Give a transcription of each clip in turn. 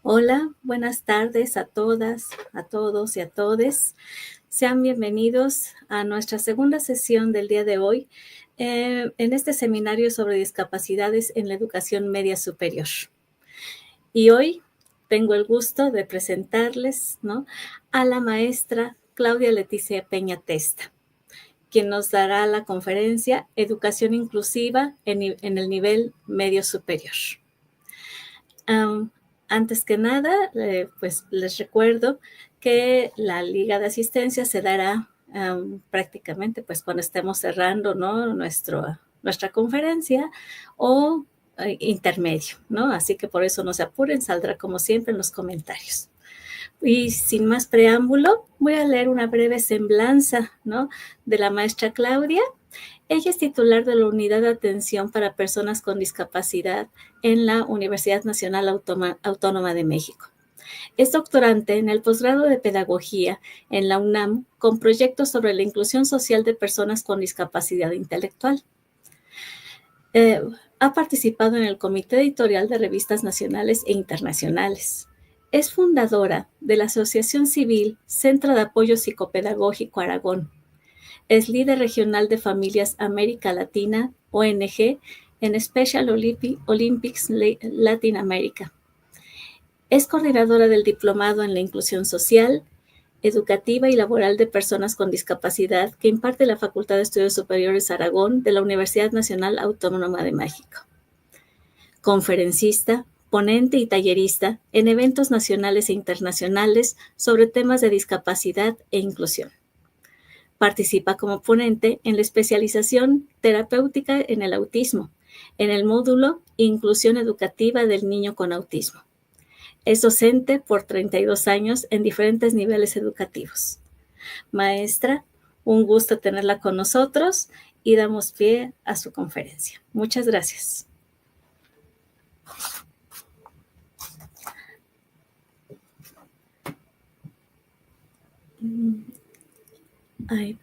Hola, buenas tardes a todas, a todos y a todes. Sean bienvenidos a nuestra segunda sesión del día de hoy en este seminario sobre discapacidades en la educación media superior. Y hoy tengo el gusto de presentarles, a la maestra Claudia Leticia Peña Testa, quien nos dará la conferencia Educación Inclusiva en el nivel medio superior. Antes que nada, pues les recuerdo que la liga de asistencia se dará prácticamente pues cuando estemos cerrando, ¿no? Nuestra conferencia o intermedio, ¿no? Así que por eso no se apuren, saldrá como siempre en los comentarios. Y sin más preámbulo, voy a leer una breve semblanza, ¿no? De la maestra Claudia. Ella es titular de la Unidad de Atención para Personas con Discapacidad en la Universidad Nacional Autónoma de México. Es doctorante en el posgrado de Pedagogía en la UNAM con proyectos sobre la inclusión social de personas con discapacidad intelectual. Ha participado en el comité editorial de revistas nacionales e internacionales. Es fundadora de la Asociación Civil Centro de Apoyo Psicopedagógico Aragón. Es líder regional de Familias América Latina, ONG, en Special Olympics Latin America. Es coordinadora del Diplomado en la Inclusión Social, Educativa y Laboral de Personas con Discapacidad que imparte la Facultad de Estudios Superiores Aragón de la Universidad Nacional Autónoma de México. Conferencista, ponente y tallerista en eventos nacionales e internacionales sobre temas de discapacidad e inclusión. Participa como ponente en la especialización terapéutica en el autismo, en el módulo Inclusión Educativa del Niño con Autismo. Es docente por 32 años en diferentes niveles educativos. Maestra, un gusto tenerla con nosotros y damos pie a su conferencia. Muchas gracias. Ay.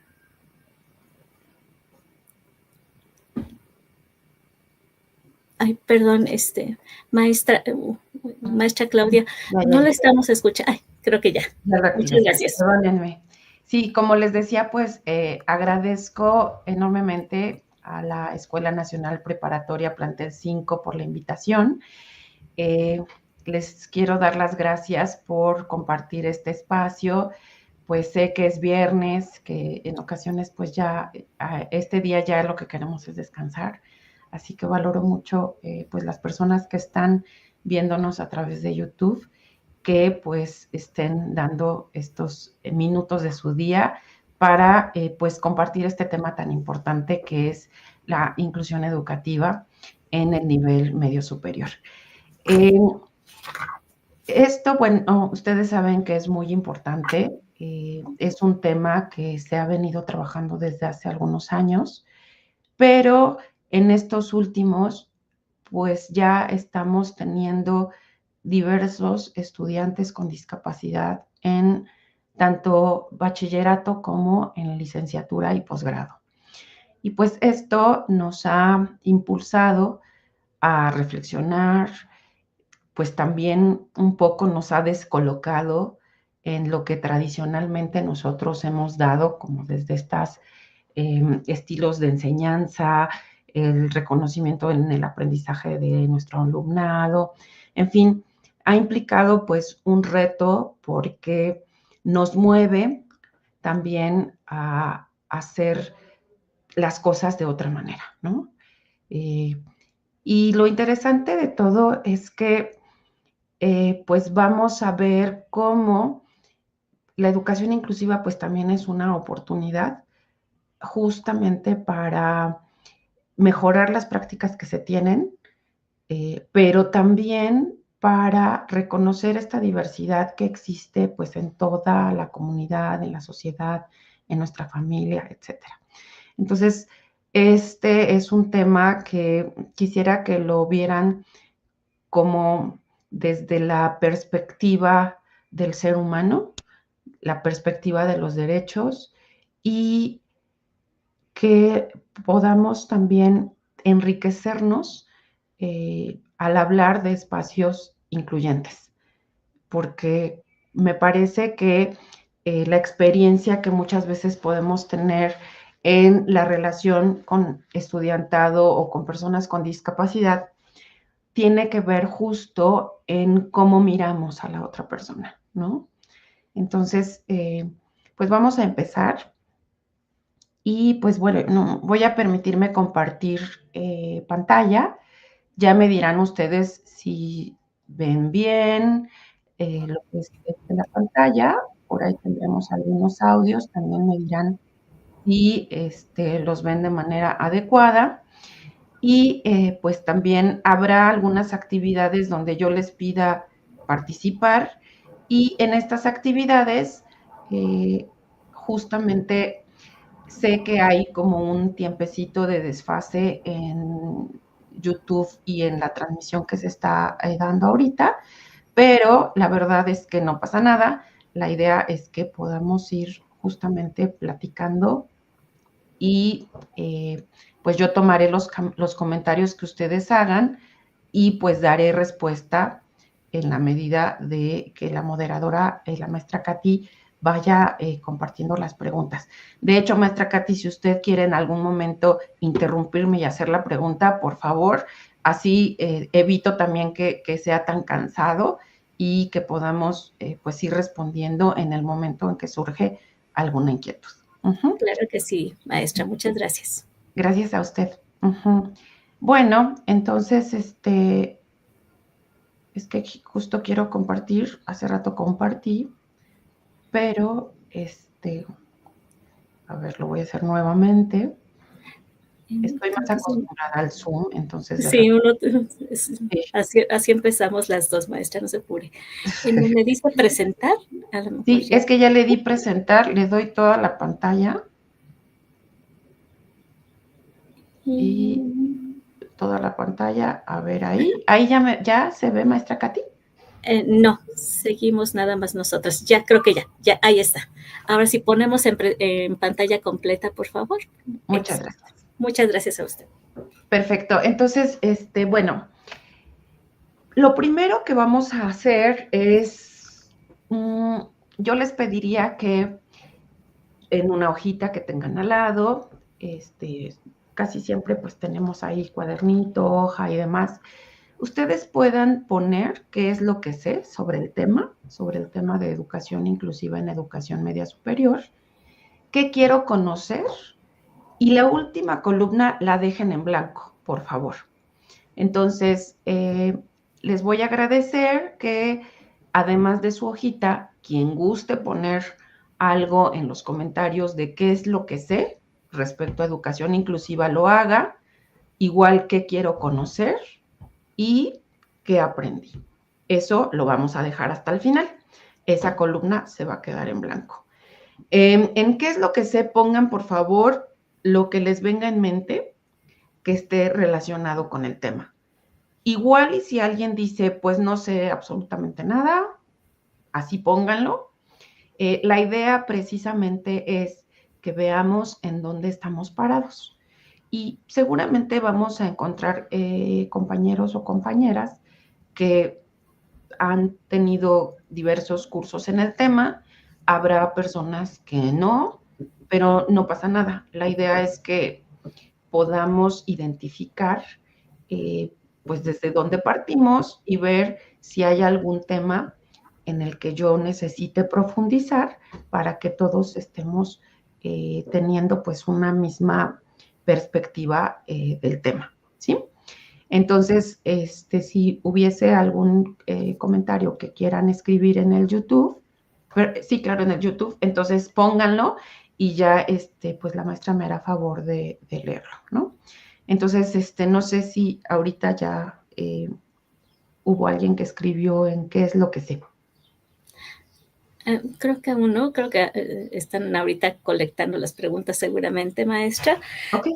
Perdón, maestra Claudia, no la estamos escuchando. Creo que ya. Muchas gracias. Perdónenme. Sí, como les decía, pues agradezco enormemente a la Escuela Nacional Preparatoria Plantel 5 por la invitación. Les quiero dar las gracias por compartir este espacio. Pues sé que es viernes, que en ocasiones pues ya este día ya lo que queremos es descansar. Así que valoro mucho pues las personas que están viéndonos a través de YouTube, que pues estén dando estos minutos de su día para pues compartir este tema tan importante que es la inclusión educativa en el nivel medio superior. Esto, bueno, ustedes saben que es muy importante. Es un tema que se ha venido trabajando desde hace algunos años, pero en estos últimos, pues ya estamos teniendo diversos estudiantes con discapacidad en tanto bachillerato como en licenciatura y posgrado. Y pues esto nos ha impulsado a reflexionar, pues también un poco nos ha descolocado en lo que tradicionalmente nosotros hemos dado, como desde estos estilos de enseñanza, el reconocimiento en el aprendizaje de nuestro alumnado, en fin, ha implicado pues un reto porque nos mueve también a hacer las cosas de otra manera, ¿no? Y lo interesante de todo es que pues vamos a ver cómo la educación inclusiva pues también es una oportunidad justamente para mejorar las prácticas que se tienen, pero también para reconocer esta diversidad que existe pues en toda la comunidad, en la sociedad, en nuestra familia, etcétera. Entonces, este es un tema que quisiera que lo vieran como desde la perspectiva del ser humano, la perspectiva de los derechos y que podamos también enriquecernos al hablar de espacios incluyentes. porque me parece que la experiencia que muchas veces podemos tener en la relación con estudiantado o con personas con discapacidad tiene que ver justo en cómo miramos a la otra persona, ¿no? Entonces, pues vamos a empezar y pues bueno, no, voy a permitirme compartir pantalla. Ya me dirán ustedes si ven bien lo que es en la pantalla. Por ahí tendremos algunos audios. También me dirán si los ven de manera adecuada. Y pues también habrá algunas actividades donde yo les pida participar. Y en estas actividades, justamente sé que hay como un tiempecito de desfase en YouTube y en la transmisión que se está dando ahorita, pero la verdad es que no pasa nada. La idea es que podamos ir justamente platicando y pues yo tomaré los comentarios que ustedes hagan y pues daré respuesta en la medida de que la moderadora, la maestra Katy, vaya compartiendo las preguntas. De hecho, maestra Katy, si usted quiere en algún momento interrumpirme y hacer la pregunta, por favor, así evito también que sea tan cansado y que podamos pues ir respondiendo en el momento en que surge alguna inquietud. Claro que sí, maestra, muchas gracias. Gracias a usted. Bueno, entonces, es que justo quiero compartir, hace rato compartí, pero, a ver, lo voy a hacer nuevamente. Estoy más acostumbrada al Zoom, entonces de Sí, repente. así empezamos las dos, maestra, no se apure. En donde dice presentar, a lo mejor Sí, ya. es que ya le di presentar, le doy toda la pantalla y toda la pantalla, a ver ahí ya se ve, maestra Katy. No, seguimos nada más nosotros. Ya, creo que ya, ahí está. Ahora sí ponemos en pantalla completa, por favor. Muchas gracias. Muchas gracias a usted. Perfecto. Entonces, bueno, lo primero que vamos a hacer es, yo les pediría que en una hojita que tengan al lado, casi siempre pues tenemos ahí cuadernito, hoja y demás, ustedes puedan poner qué es lo que sé sobre el tema de educación inclusiva en educación media superior, qué quiero conocer y la última columna la dejen en blanco, por favor. Entonces, les voy a agradecer que además de su hojita, quien guste poner algo en los comentarios de qué es lo que sé respecto a educación inclusiva lo haga, igual que quiero conocer y qué aprendí. Eso lo vamos a dejar hasta el final. Esa columna se va a quedar en blanco. En qué es lo que sé, pongan por favor lo que les venga en mente que esté relacionado con el tema. Igual y si alguien dice, pues no sé absolutamente nada, así pónganlo. La idea precisamente es que veamos en dónde estamos parados. Y seguramente vamos a encontrar compañeros o compañeras que han tenido diversos cursos en el tema. Habrá personas que no, pero no pasa nada. La idea es que podamos identificar pues desde dónde partimos y ver si hay algún tema en el que yo necesite profundizar para que todos estemos teniendo pues una misma perspectiva del tema, ¿sí? Entonces, si hubiese algún comentario que quieran escribir en el YouTube, sí, claro, en el YouTube, entonces pónganlo y ya, pues la maestra me hará favor de leerlo, ¿no? Entonces, no sé si ahorita ya hubo alguien que escribió en qué es lo que sé. Creo que aún no, creo que están ahorita colectando las preguntas seguramente, maestra. Ok.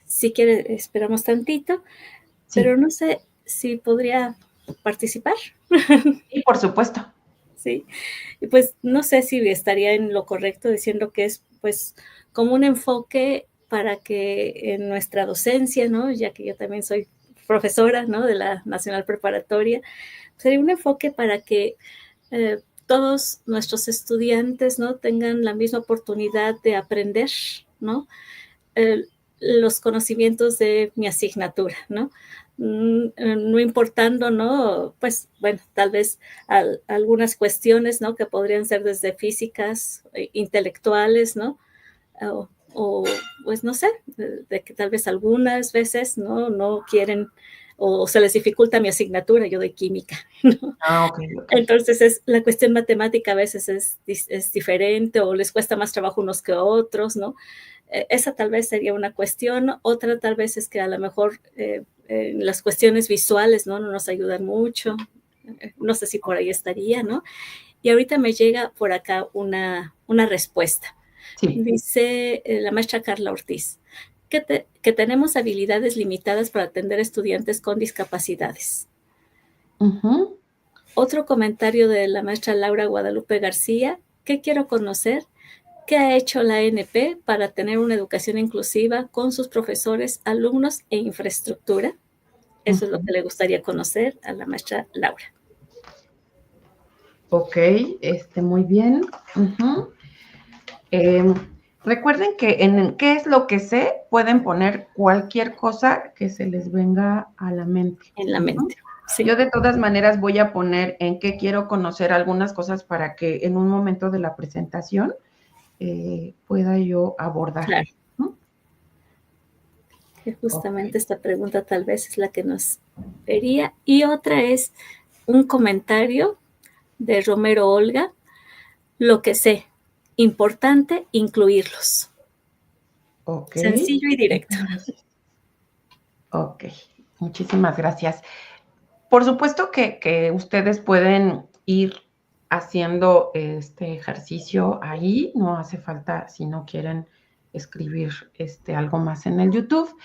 Si quiere, esperamos tantito, Sí. pero no sé si podría participar. Y por supuesto. Sí, y pues no sé si estaría en lo correcto diciendo que es pues como un enfoque para que en nuestra docencia, ¿no? Ya que yo también soy profesora, ¿no?, de la Nacional Preparatoria, sería un enfoque para que todos nuestros estudiantes, ¿no?, tengan la misma oportunidad de aprender, ¿no?, los conocimientos de mi asignatura, ¿no? No importando, ¿no? Pues, bueno, tal vez algunas cuestiones, ¿no?, que podrían ser desde físicas, intelectuales, ¿no? O, pues, no sé, de que tal vez algunas veces, ¿no?, no quieren o se les dificulta mi asignatura, yo doy química, ¿no? Ah, ok, ok. Entonces, la cuestión matemática a veces es diferente o les cuesta más trabajo unos que otros, ¿no? Esa tal vez sería una cuestión. Otra tal vez es que a lo mejor las cuestiones visuales, ¿no?, no nos ayudan mucho. No sé si por ahí estaría, ¿no? Y ahorita me llega por acá una respuesta. Sí. Dice la maestra Carla Ortiz, que tenemos habilidades limitadas para atender estudiantes con discapacidades. Ujú. Otro comentario de la maestra Laura Guadalupe García, ¿qué quiero conocer? ¿Qué ha hecho la ANP para tener una educación inclusiva con sus profesores, alumnos e infraestructura? Eso es lo que le gustaría conocer a la maestra Laura. Ok, muy bien. Ujú. Recuerden que en qué es lo que sé, pueden poner cualquier cosa que se les venga a la mente. En la Ujú. mente, sí. Yo de todas maneras voy a poner en qué quiero conocer algunas cosas para que en un momento de la presentación pueda yo abordar. Claro. ¿No? Que Ok. justamente esta pregunta tal vez es la que nos vería. Y otra es un comentario de Romero Olga, lo que sé, importante incluirlos. Ok. Sencillo y directo. Gracias. Ok, muchísimas gracias. Por supuesto que ustedes pueden ir haciendo este ejercicio ahí, no hace falta si no quieren escribir algo más en el YouTube.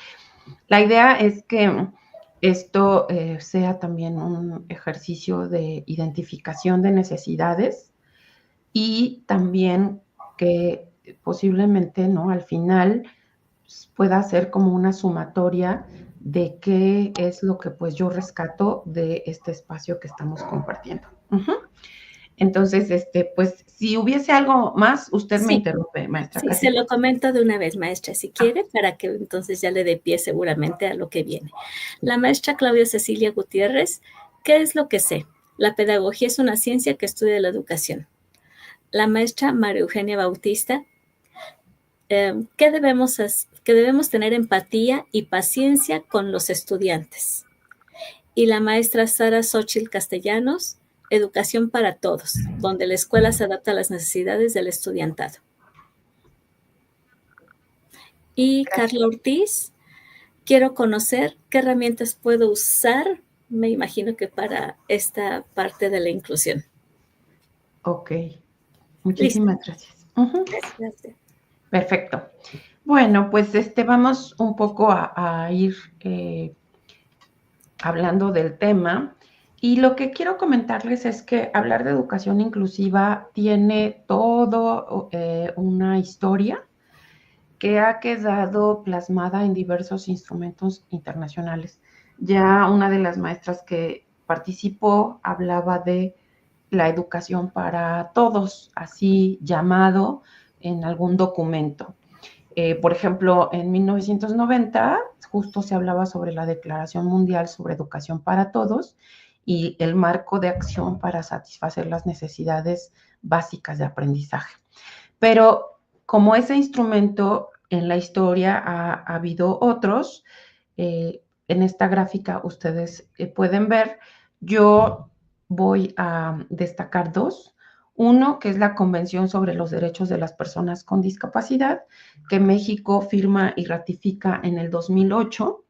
La idea es que esto sea también un ejercicio de identificación de necesidades y también que posiblemente, ¿no?, al final pueda ser como una sumatoria de qué es lo que pues yo rescato de este espacio que estamos compartiendo. Ujú. Entonces, pues si hubiese algo más, usted me Sí, interrumpe, maestra sí, se Katy. lo comento de una vez, maestra, si Ah, quiere, para que entonces ya le dé pie seguramente a lo que viene. La maestra Claudia Cecilia Gutiérrez, ¿qué es lo que sé? La pedagogía es una ciencia que estudia la educación. La maestra María Eugenia Bautista, que debemos tener empatía y paciencia con los estudiantes. Y la maestra Sara Xochitl Castellanos, Educación para Todos, donde la escuela se adapta a las necesidades del estudiantado. Y gracias. Carla Ortiz, quiero conocer qué herramientas puedo usar, me imagino que para esta parte de la inclusión. Ok, Listo. muchísimas gracias. Ujú. Gracias. Perfecto. Bueno, pues vamos un poco a ir hablando del tema. Y lo que quiero comentarles es que hablar de educación inclusiva tiene todo una historia que ha quedado plasmada en diversos instrumentos internacionales. Ya una de las maestras que participó hablaba de la educación para todos, así llamado en algún documento. Por ejemplo, en 1990 justo se hablaba sobre la Declaración Mundial sobre Educación para Todos y el marco de acción para satisfacer las necesidades básicas de aprendizaje. Pero como ese instrumento en la historia ha habido otros, en esta gráfica ustedes pueden ver, yo voy a destacar dos. Uno, que es la Convención sobre los Derechos de las Personas con Discapacidad, que México firma y ratifica en el 2008,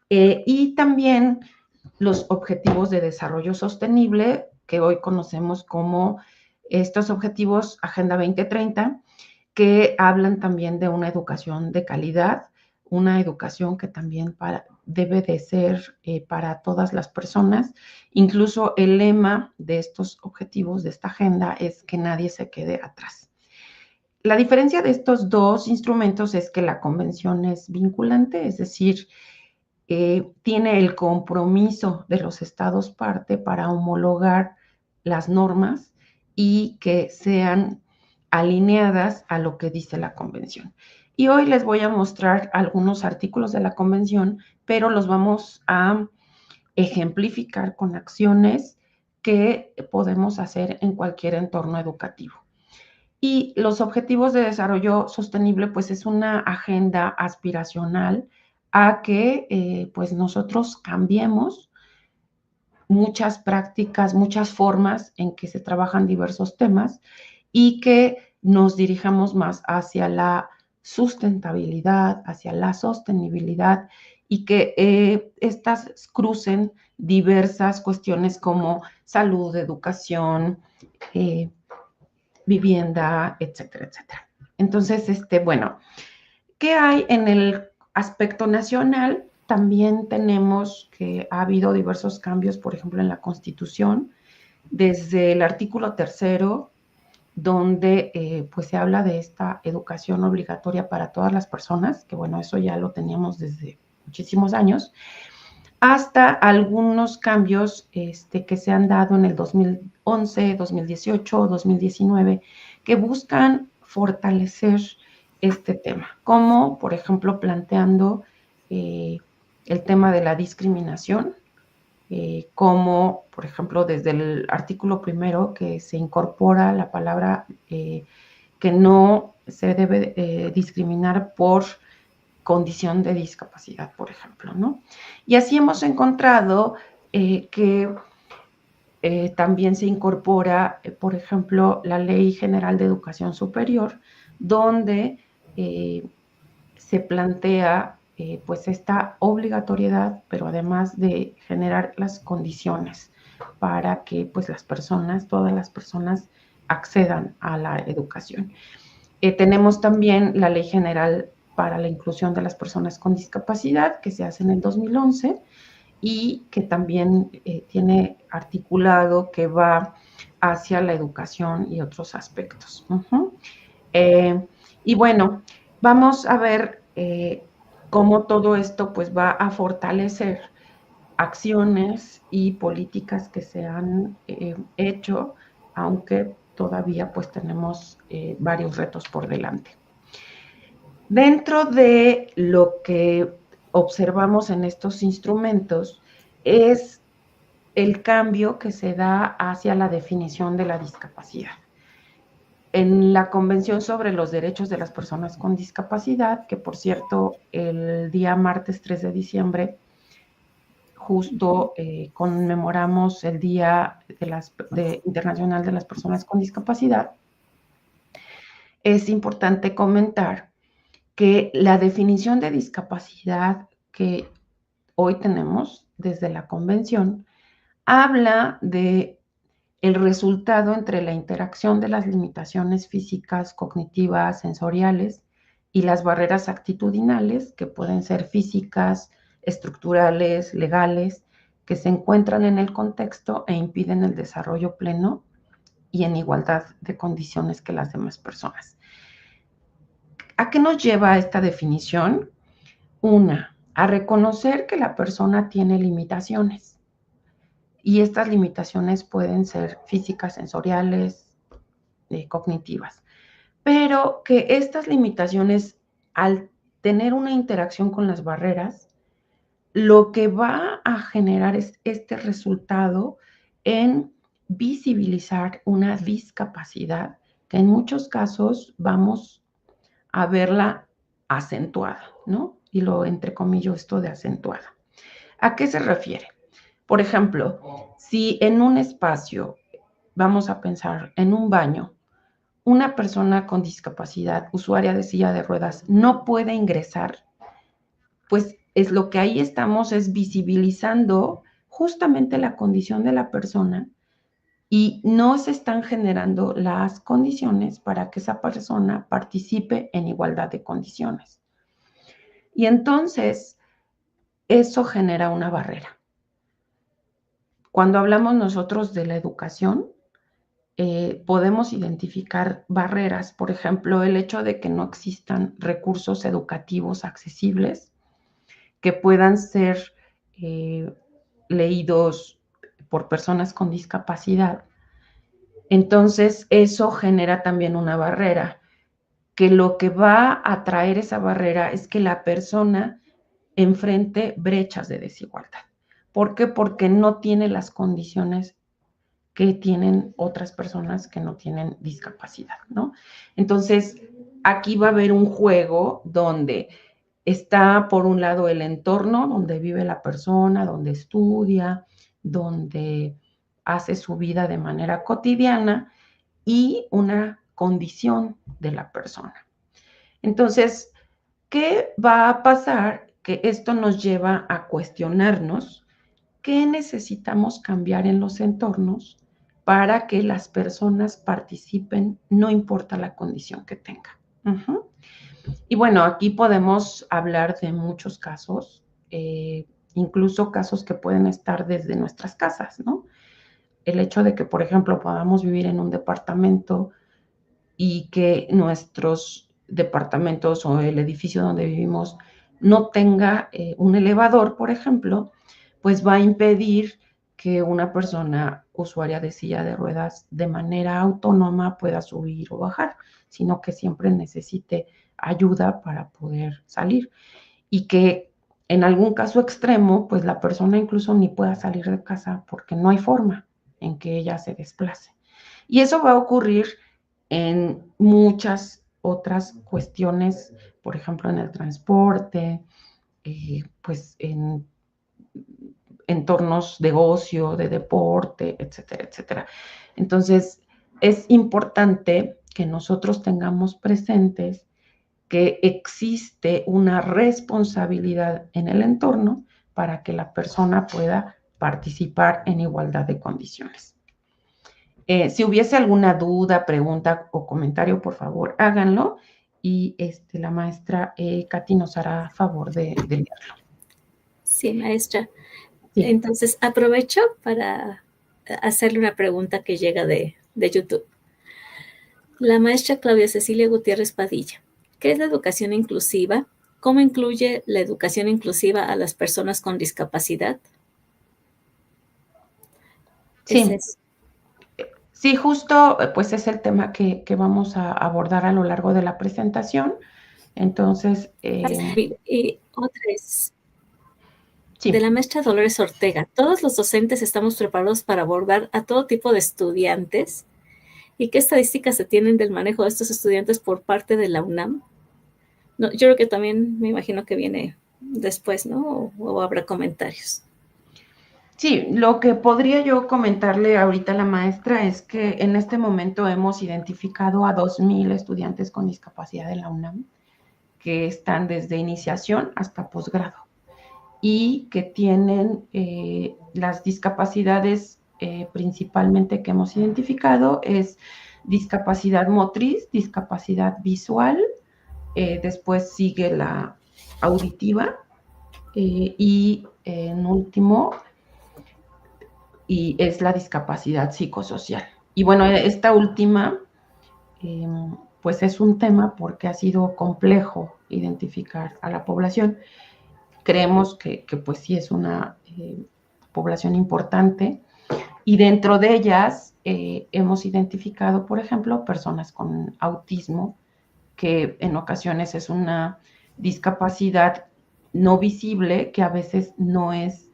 y también los Objetivos de Desarrollo Sostenible, que hoy conocemos como estos objetivos Agenda 2030, que hablan también de una educación de calidad, una educación que también debe de ser para todas las personas. Incluso el lema de estos objetivos, de esta agenda, es que nadie se quede atrás. La diferencia de estos dos instrumentos es que la convención es vinculante, es decir, tiene el compromiso de los estados parte para homologar las normas y que sean alineadas a lo que dice la convención. Y hoy les voy a mostrar algunos artículos de la convención, pero los vamos a ejemplificar con acciones que podemos hacer en cualquier entorno educativo. Y los objetivos de desarrollo sostenible, pues es una agenda aspiracional a que pues nosotros cambiemos muchas prácticas, muchas formas en que se trabajan diversos temas y que nos dirijamos más hacia la sustentabilidad, hacia la sostenibilidad y que estas crucen diversas cuestiones como salud, educación, vivienda, etcétera, etcétera. Entonces, bueno, ¿qué hay en el aspecto nacional? También tenemos que ha habido diversos cambios, por ejemplo, en la Constitución, desde el artículo 3, donde pues se habla de esta educación obligatoria para todas las personas, que bueno, eso ya lo teníamos desde muchísimos años, hasta algunos cambios que se han dado en el 2011, 2018, 2019, que buscan fortalecer este tema, como por ejemplo planteando el tema de la discriminación, como por ejemplo desde el artículo 1 que se incorpora la palabra que no se debe discriminar por condición de discapacidad, por ejemplo, ¿no? Y así hemos encontrado que también se incorpora, por ejemplo, la Ley General de Educación Superior, donde se plantea pues esta obligatoriedad, pero además de generar las condiciones para que pues las personas, todas las personas accedan a la educación. Tenemos también la Ley General para la Inclusión de las Personas con Discapacidad, que se hace en el 2011 y que también tiene articulado que va hacia la educación y otros aspectos. Y bueno, vamos a ver cómo todo esto pues va a fortalecer acciones y políticas que se han hecho, aunque todavía pues tenemos varios retos por delante. Dentro de lo que observamos en estos instrumentos es el cambio que se da hacia la definición de la discapacidad. En la Convención sobre los Derechos de las Personas con Discapacidad, que por cierto el día martes 3 de diciembre justo conmemoramos el Día Internacional de las Personas con Discapacidad, es importante comentar que la definición de discapacidad que hoy tenemos desde la Convención habla de el resultado entre la interacción de las limitaciones físicas, cognitivas, sensoriales y las barreras actitudinales, que pueden ser físicas, estructurales, legales, que se encuentran en el contexto e impiden el desarrollo pleno y en igualdad de condiciones que las demás personas. ¿A qué nos lleva esta definición? Una, a reconocer que la persona tiene limitaciones. Y estas limitaciones pueden ser físicas, sensoriales, cognitivas. Pero que estas limitaciones, al tener una interacción con las barreras, lo que va a generar es este resultado en visibilizar una discapacidad que en muchos casos vamos a verla acentuada, ¿no? Y lo entrecomillo esto de acentuada. ¿A qué se refiere? Por ejemplo, si en un espacio, vamos a pensar en un baño, una persona con discapacidad, usuaria de silla de ruedas, no puede ingresar, pues es lo que ahí estamos es visibilizando justamente la condición de la persona y no se están generando las condiciones para que esa persona participe en igualdad de condiciones. Y entonces, eso genera una barrera. Cuando hablamos nosotros de la educación, podemos identificar barreras, por ejemplo, el hecho de que no existan recursos educativos accesibles, que puedan ser leídos por personas con discapacidad. Entonces, eso genera también una barrera, que lo que va a traer esa barrera es que la persona enfrente brechas de desigualdad. ¿Por qué? Porque no tiene las condiciones que tienen otras personas que no tienen discapacidad, ¿no? Entonces, aquí va a haber un juego donde está, por un lado, el entorno donde vive la persona, donde estudia, donde hace su vida de manera cotidiana y una condición de la persona. Entonces, ¿qué va a pasar? Que esto nos lleva a cuestionarnos qué necesitamos cambiar en los entornos para que las personas participen, no importa la condición que tengan. Y bueno, aquí podemos hablar de muchos casos, incluso casos que pueden estar desde nuestras casas, ¿no? El hecho de que, por ejemplo, podamos vivir en un departamento y que nuestros departamentos o el edificio donde vivimos no tenga un elevador, por ejemplo, pues va a impedir que una persona usuaria de silla de ruedas de manera autónoma pueda subir o bajar, sino que siempre necesite ayuda para poder salir y que en algún caso extremo, pues la persona incluso ni pueda salir de casa porque no hay forma en que ella se desplace. Y eso va a ocurrir en muchas otras cuestiones, por ejemplo, en el transporte, pues en entornos de ocio, de deporte, etcétera, etcétera. Entonces, es importante que nosotros tengamos presentes que existe una responsabilidad en el entorno para que la persona pueda participar en igualdad de condiciones. Si hubiese alguna duda, pregunta o comentario, por favor, háganlo y la maestra Katy nos hará favor de leerlo. Sí, maestra. Sí. Entonces, aprovecho para hacerle una pregunta que llega de YouTube. La maestra Claudia Cecilia Gutiérrez Padilla. ¿Qué es la educación inclusiva? ¿Cómo incluye la educación inclusiva a las personas con discapacidad? Sí. Sí, justo, pues es el tema que vamos a abordar a lo largo de la presentación. Entonces, y otra es sí. de la maestra Dolores Ortega. ¿Todos los docentes estamos preparados para abordar a todo tipo de estudiantes? ¿Y qué estadísticas se tienen del manejo de estos estudiantes por parte de la UNAM? No, yo creo que también me imagino que viene después, ¿no? O habrá comentarios. Sí, lo que podría yo comentarle ahorita a la maestra es que en este momento hemos identificado a 2,000 estudiantes con discapacidad de la UNAM que están desde iniciación hasta posgrado y que tienen las discapacidades principalmente que hemos identificado es discapacidad motriz, discapacidad visual, después sigue la auditiva y en último y es la discapacidad psicosocial. Y bueno, esta última, pues es un tema porque ha sido complejo identificar a la población. Creemos que pues sí es una población importante y dentro de ellas hemos identificado, por ejemplo, personas con autismo, que en ocasiones es una discapacidad no visible que a veces no es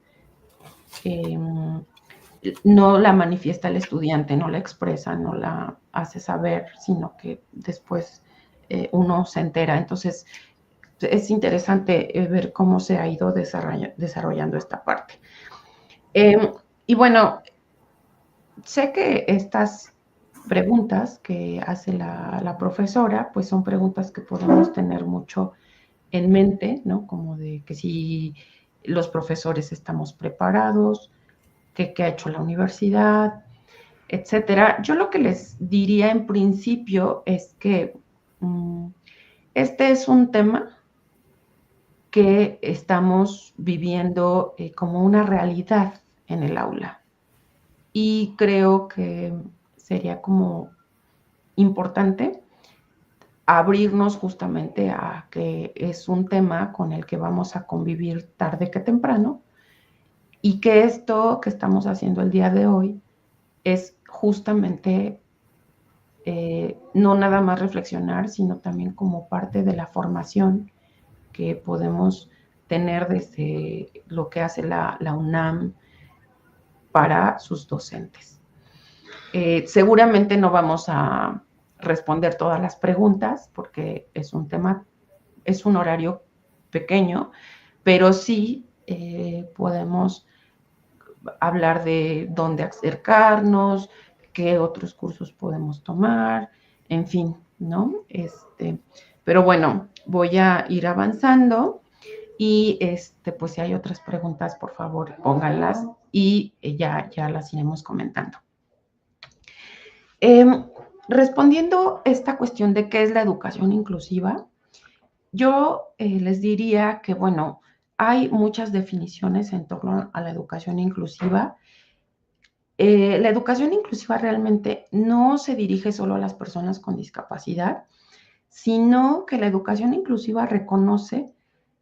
no la manifiesta el estudiante, no la expresa, no la hace saber, sino que después uno se entera. Entonces, es interesante ver cómo se ha ido desarrollando esta parte. Y bueno, sé que estas preguntas que hace la profesora, pues son preguntas que podemos tener mucho en mente, ¿no? Como de que si los profesores estamos preparados, qué ha hecho la universidad, etcétera. Yo lo que les diría en principio es que este es un tema que estamos viviendo como una realidad en el aula. Y creo que sería como importante abrirnos justamente a que es un tema con el que vamos a convivir tarde que temprano y que esto que estamos haciendo el día de hoy es justamente no nada más reflexionar, sino también como parte de la formación que podemos tener desde lo que hace la UNAM para sus docentes. Seguramente no vamos a responder todas las preguntas porque es un tema, es un horario pequeño, pero sí podemos hablar de dónde acercarnos, qué otros cursos podemos tomar, en fin, ¿no? Pero bueno, voy a ir avanzando y pues si hay otras preguntas, por favor, pónganlas y ya las iremos comentando. Respondiendo esta cuestión de qué es la educación inclusiva, yo les diría que, bueno, hay muchas definiciones en torno a la educación inclusiva. La educación inclusiva realmente no se dirige solo a las personas con discapacidad, sino que la educación inclusiva reconoce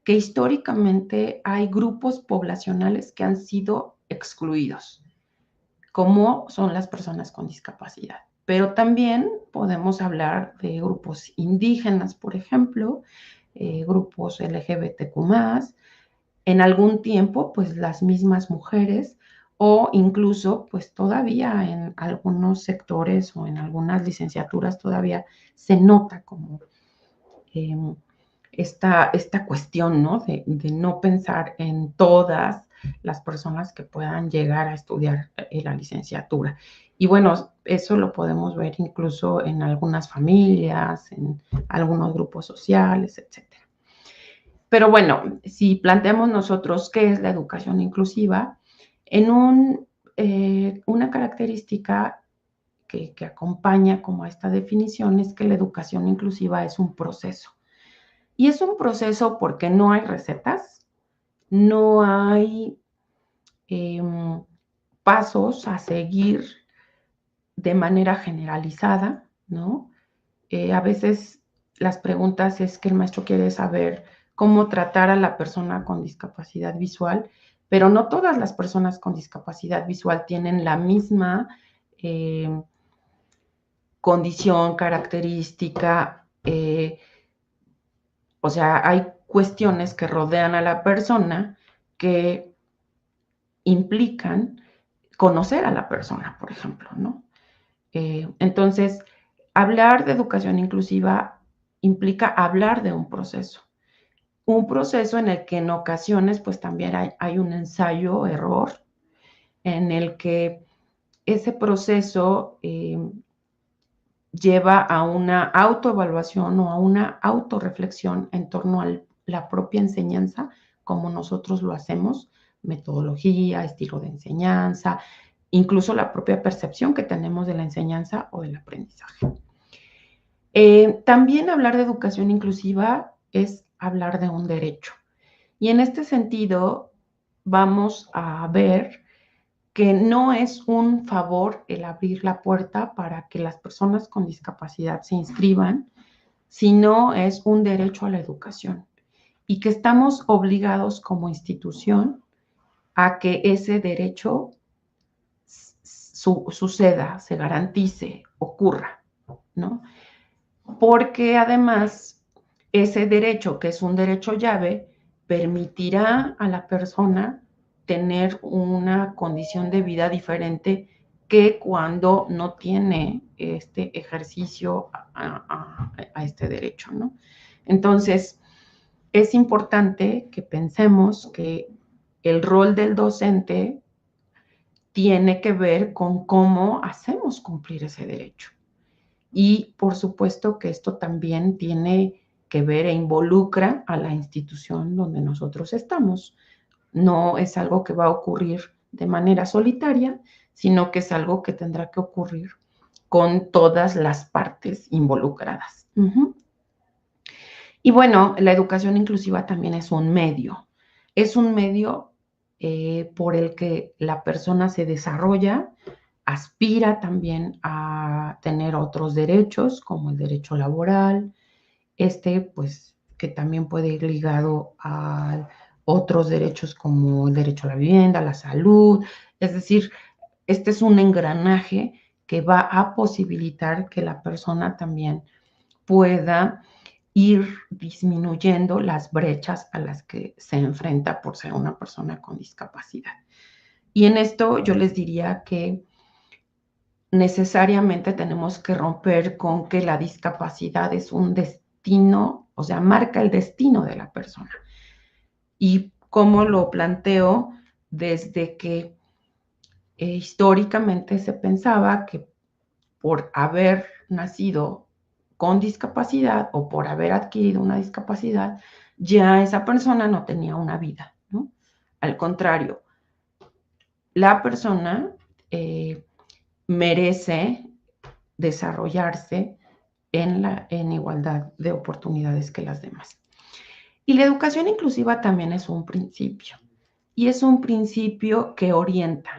que históricamente hay grupos poblacionales que han sido excluidos, como son las personas con discapacidad. Pero también podemos hablar de grupos indígenas, por ejemplo, grupos LGBTQ+, en algún tiempo, pues las mismas mujeres o incluso, pues todavía en algunos sectores o en algunas licenciaturas todavía se nota como eh, esta cuestión, ¿no? De no pensar en todas las personas que puedan llegar a estudiar la licenciatura. Y bueno, eso lo podemos ver incluso en algunas familias, en algunos grupos sociales, etcétera. Pero bueno, si planteamos nosotros qué es la educación inclusiva, una característica que acompaña como a esta definición es que la educación inclusiva es un proceso. Y es un proceso porque no hay recetas, no hay eh, pasos a seguir de manera generalizada, ¿no? A veces las preguntas es que el maestro quiere saber cómo tratar a la persona con discapacidad visual, pero no todas las personas con discapacidad visual tienen la misma condición, característica, o sea, hay cuestiones que rodean a la persona que implican conocer a la persona, por ejemplo, ¿no? Entonces, hablar de educación inclusiva implica hablar de un proceso en el que en ocasiones pues también hay un ensayo-error, en el que ese proceso lleva a una autoevaluación o a una autorreflexión en torno a la propia enseñanza, como nosotros lo hacemos, metodología, estilo de enseñanza, incluso la propia percepción que tenemos de la enseñanza o del aprendizaje. También hablar de educación inclusiva es hablar de un derecho. Y en este sentido, vamos a ver que no es un favor el abrir la puerta para que las personas con discapacidad se inscriban, sino es un derecho a la educación y que estamos obligados como institución a que ese derecho suceda, se garantice, ocurra, ¿no? Porque además ese derecho, que es un derecho llave, permitirá a la persona tener una condición de vida diferente que cuando no tiene este ejercicio a este derecho, ¿no? Entonces, es importante que pensemos que el rol del docente tiene que ver con cómo hacemos cumplir ese derecho. Y por supuesto que esto también tiene que ver e involucra a la institución donde nosotros estamos. No es algo que va a ocurrir de manera solitaria, sino que es algo que tendrá que ocurrir con todas las partes involucradas. Y bueno, la educación inclusiva también es un medio. Es un medio por el que la persona se desarrolla, aspira también a tener otros derechos, como el derecho laboral, pues, que también puede ir ligado a otros derechos como el derecho a la vivienda, a la salud. Es decir, este es un engranaje que va a posibilitar que la persona también pueda ir disminuyendo las brechas a las que se enfrenta por ser una persona con discapacidad. Y en esto yo les diría que necesariamente tenemos que romper con que la discapacidad es un destino, o sea, marca el destino de la persona. Y como lo planteo desde que históricamente se pensaba que por haber nacido con discapacidad o por haber adquirido una discapacidad, ya esa persona no tenía una vida, ¿no? Al contrario, la persona merece desarrollarse en igualdad de oportunidades que las demás. Y la educación inclusiva también es un principio, y es un principio que orienta.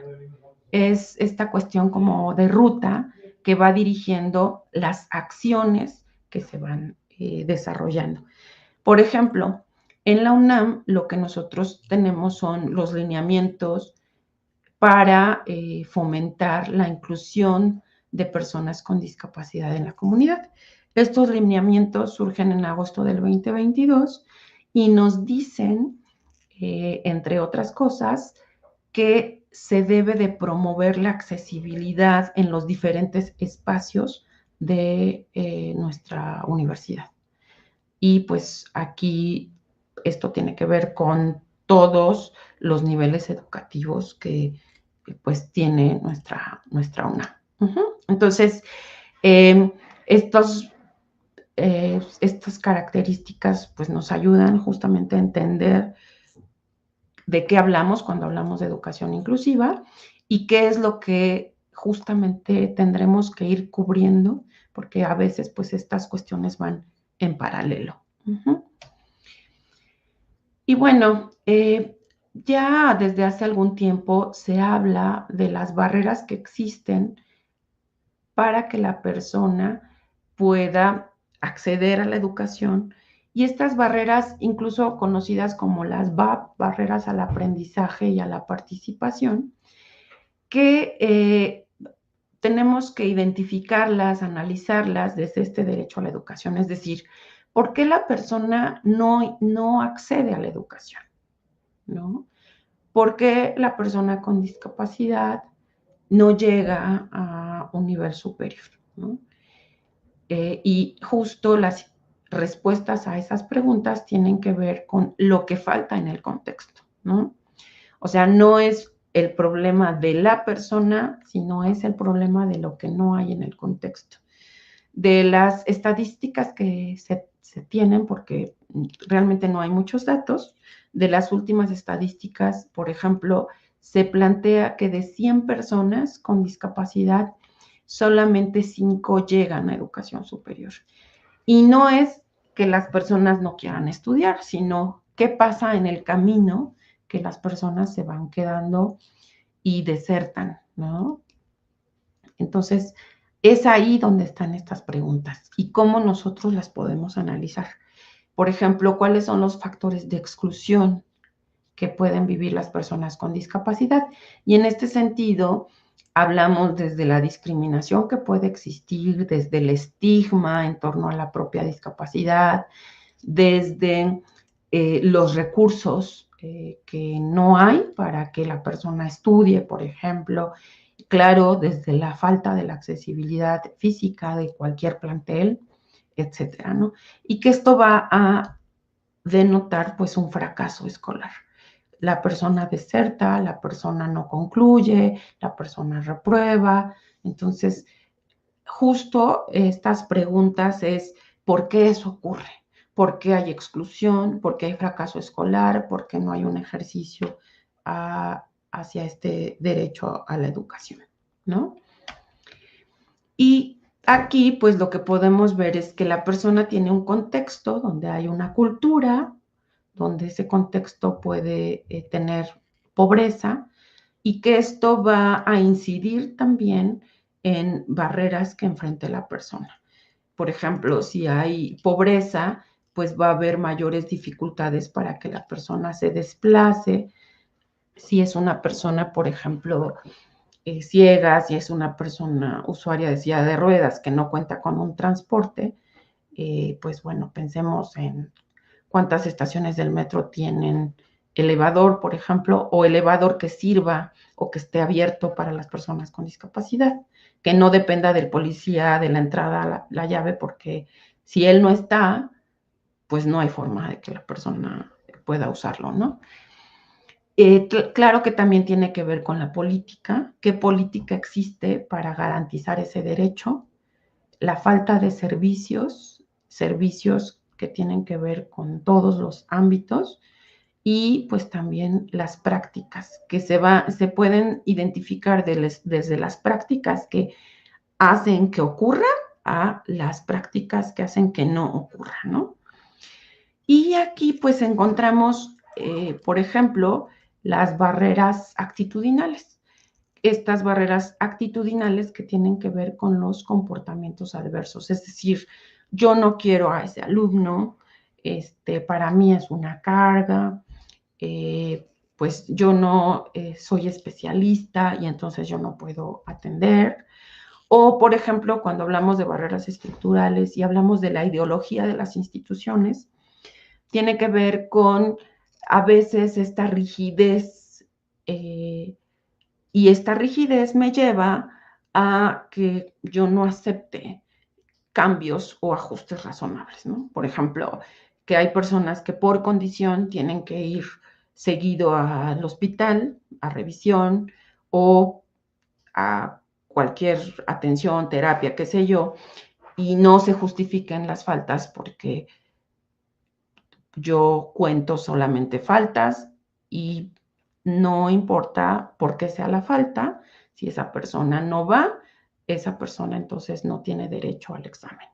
Es esta cuestión como de ruta que va dirigiendo las acciones que se van desarrollando. Por ejemplo, en la UNAM lo que nosotros tenemos son los lineamientos para fomentar la inclusión de personas con discapacidad en la comunidad. Estos lineamientos surgen en agosto del 2022 y nos dicen, entre otras cosas, que se debe de promover la accesibilidad en los diferentes espacios de nuestra universidad. Y pues aquí esto tiene que ver con todos los niveles educativos que pues tiene nuestra UNAM. Entonces, eh, estos, estas características pues nos ayudan justamente a entender de qué hablamos cuando hablamos de educación inclusiva y qué es lo que justamente tendremos que ir cubriendo, porque a veces pues estas cuestiones van en paralelo. Y bueno, ya desde hace algún tiempo se habla de las barreras que existen para que la persona pueda acceder a la educación, y estas barreras, incluso conocidas como las BAP, barreras al aprendizaje y a la participación, que tenemos que identificarlas, analizarlas desde este derecho a la educación. Es decir, ¿por qué la persona no accede a la educación? ¿No? ¿Por qué la persona con discapacidad no llega a un nivel superior? ¿No? Y justo las respuestas a esas preguntas tienen que ver con lo que falta en el contexto, ¿no? O sea, no es el problema de la persona, sino es el problema de lo que no hay en el contexto. De las estadísticas que se tienen, porque realmente no hay muchos datos, de las últimas estadísticas, por ejemplo, se plantea que de 100 personas con discapacidad, solamente 5 llegan a educación superior. Y no es que las personas no quieran estudiar, sino qué pasa en el camino, que las personas se van quedando y desertan, ¿no? Entonces, es ahí donde están estas preguntas y cómo nosotros las podemos analizar. Por ejemplo, ¿cuáles son los factores de exclusión que pueden vivir las personas con discapacidad? Y en este sentido, hablamos desde la discriminación que puede existir, desde el estigma en torno a la propia discapacidad, desde los recursos que no hay para que la persona estudie, por ejemplo, claro, desde la falta de la accesibilidad física de cualquier plantel, etcétera, ¿no? Y que esto va a denotar pues un fracaso escolar. La persona deserta, la persona no concluye, la persona reprueba. Entonces, justo estas preguntas es, ¿por qué eso ocurre? ¿Por qué hay exclusión? ¿Por qué hay fracaso escolar? ¿Por qué no hay un ejercicio hacia este derecho a la educación? ¿No? Y aquí, pues lo que podemos ver es que la persona tiene un contexto donde hay una cultura, donde ese contexto puede tener pobreza, y que esto va a incidir también en barreras que enfrente la persona. por ejemplo, si hay pobreza, pues va a haber mayores dificultades para que la persona se desplace. Si es una persona, por ejemplo, ciega, si es una persona usuaria de silla de ruedas que no cuenta con un transporte, pues bueno, pensemos en cuántas estaciones del metro tienen elevador, por ejemplo, o elevador que sirva o que esté abierto para las personas con discapacidad, que no dependa del policía de la entrada a la llave, porque si él no está, pues no hay forma de que la persona pueda usarlo, ¿no? Claro que también tiene que ver con la política, qué política existe para garantizar ese derecho, la falta de servicios que tienen que ver con todos los ámbitos y pues también las prácticas que se pueden identificar desde las prácticas que hacen que ocurra a las prácticas que hacen que no ocurra, ¿no? Y aquí pues encontramos, por ejemplo, las barreras actitudinales. Estas barreras actitudinales que tienen que ver con los comportamientos adversos, es decir, yo no quiero a ese alumno, para mí es una carga, pues yo no soy especialista y entonces yo no puedo atender. O, por ejemplo, cuando hablamos de barreras estructurales y hablamos de la ideología de las instituciones, tiene que ver con a veces esta rigidez, y esta rigidez me lleva a que yo no acepte cambios o ajustes razonables, ¿no? Por ejemplo, que hay personas que por condición tienen que ir seguido al hospital, a revisión o a cualquier atención, terapia, qué sé yo, y no se justifiquen las faltas porque yo cuento solamente faltas y no importa por qué sea la falta, si esa persona no va, esa persona entonces no tiene derecho al examen.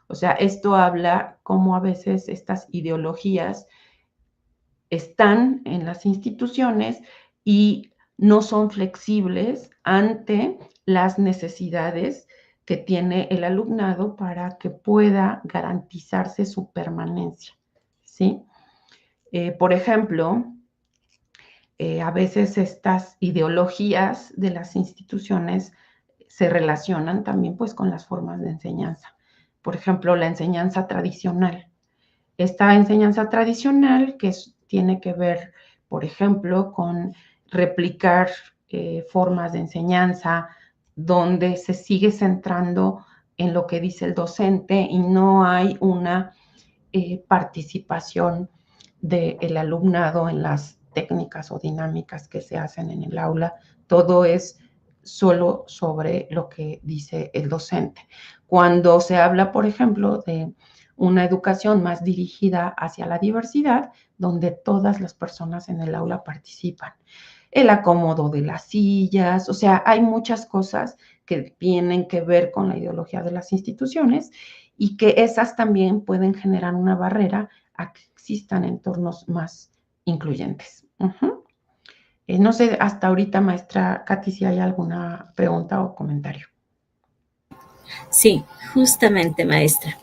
O sea, esto habla cómo a veces estas ideologías están en las instituciones y no son flexibles ante las necesidades que tiene el alumnado para que pueda garantizarse su permanencia, ¿sí? Por ejemplo, a veces estas ideologías de las instituciones se relacionan también pues con las formas de enseñanza. Por ejemplo, la enseñanza tradicional. Esta enseñanza tradicional tiene que ver, por ejemplo, con replicar formas de enseñanza donde se sigue centrando en lo que dice el docente y no hay una participación del alumnado en las técnicas o dinámicas que se hacen en el aula. Todo es solo sobre lo que dice el docente. Cuando se habla, por ejemplo, de una educación más dirigida hacia la diversidad, donde todas las personas en el aula participan. El acomodo de las sillas, o sea, hay muchas cosas que tienen que ver con la ideología de las instituciones y que esas también pueden generar una barrera a que existan entornos más incluyentes. No sé, hasta ahorita, maestra Katy, si hay alguna pregunta o comentario. Sí, justamente, maestra.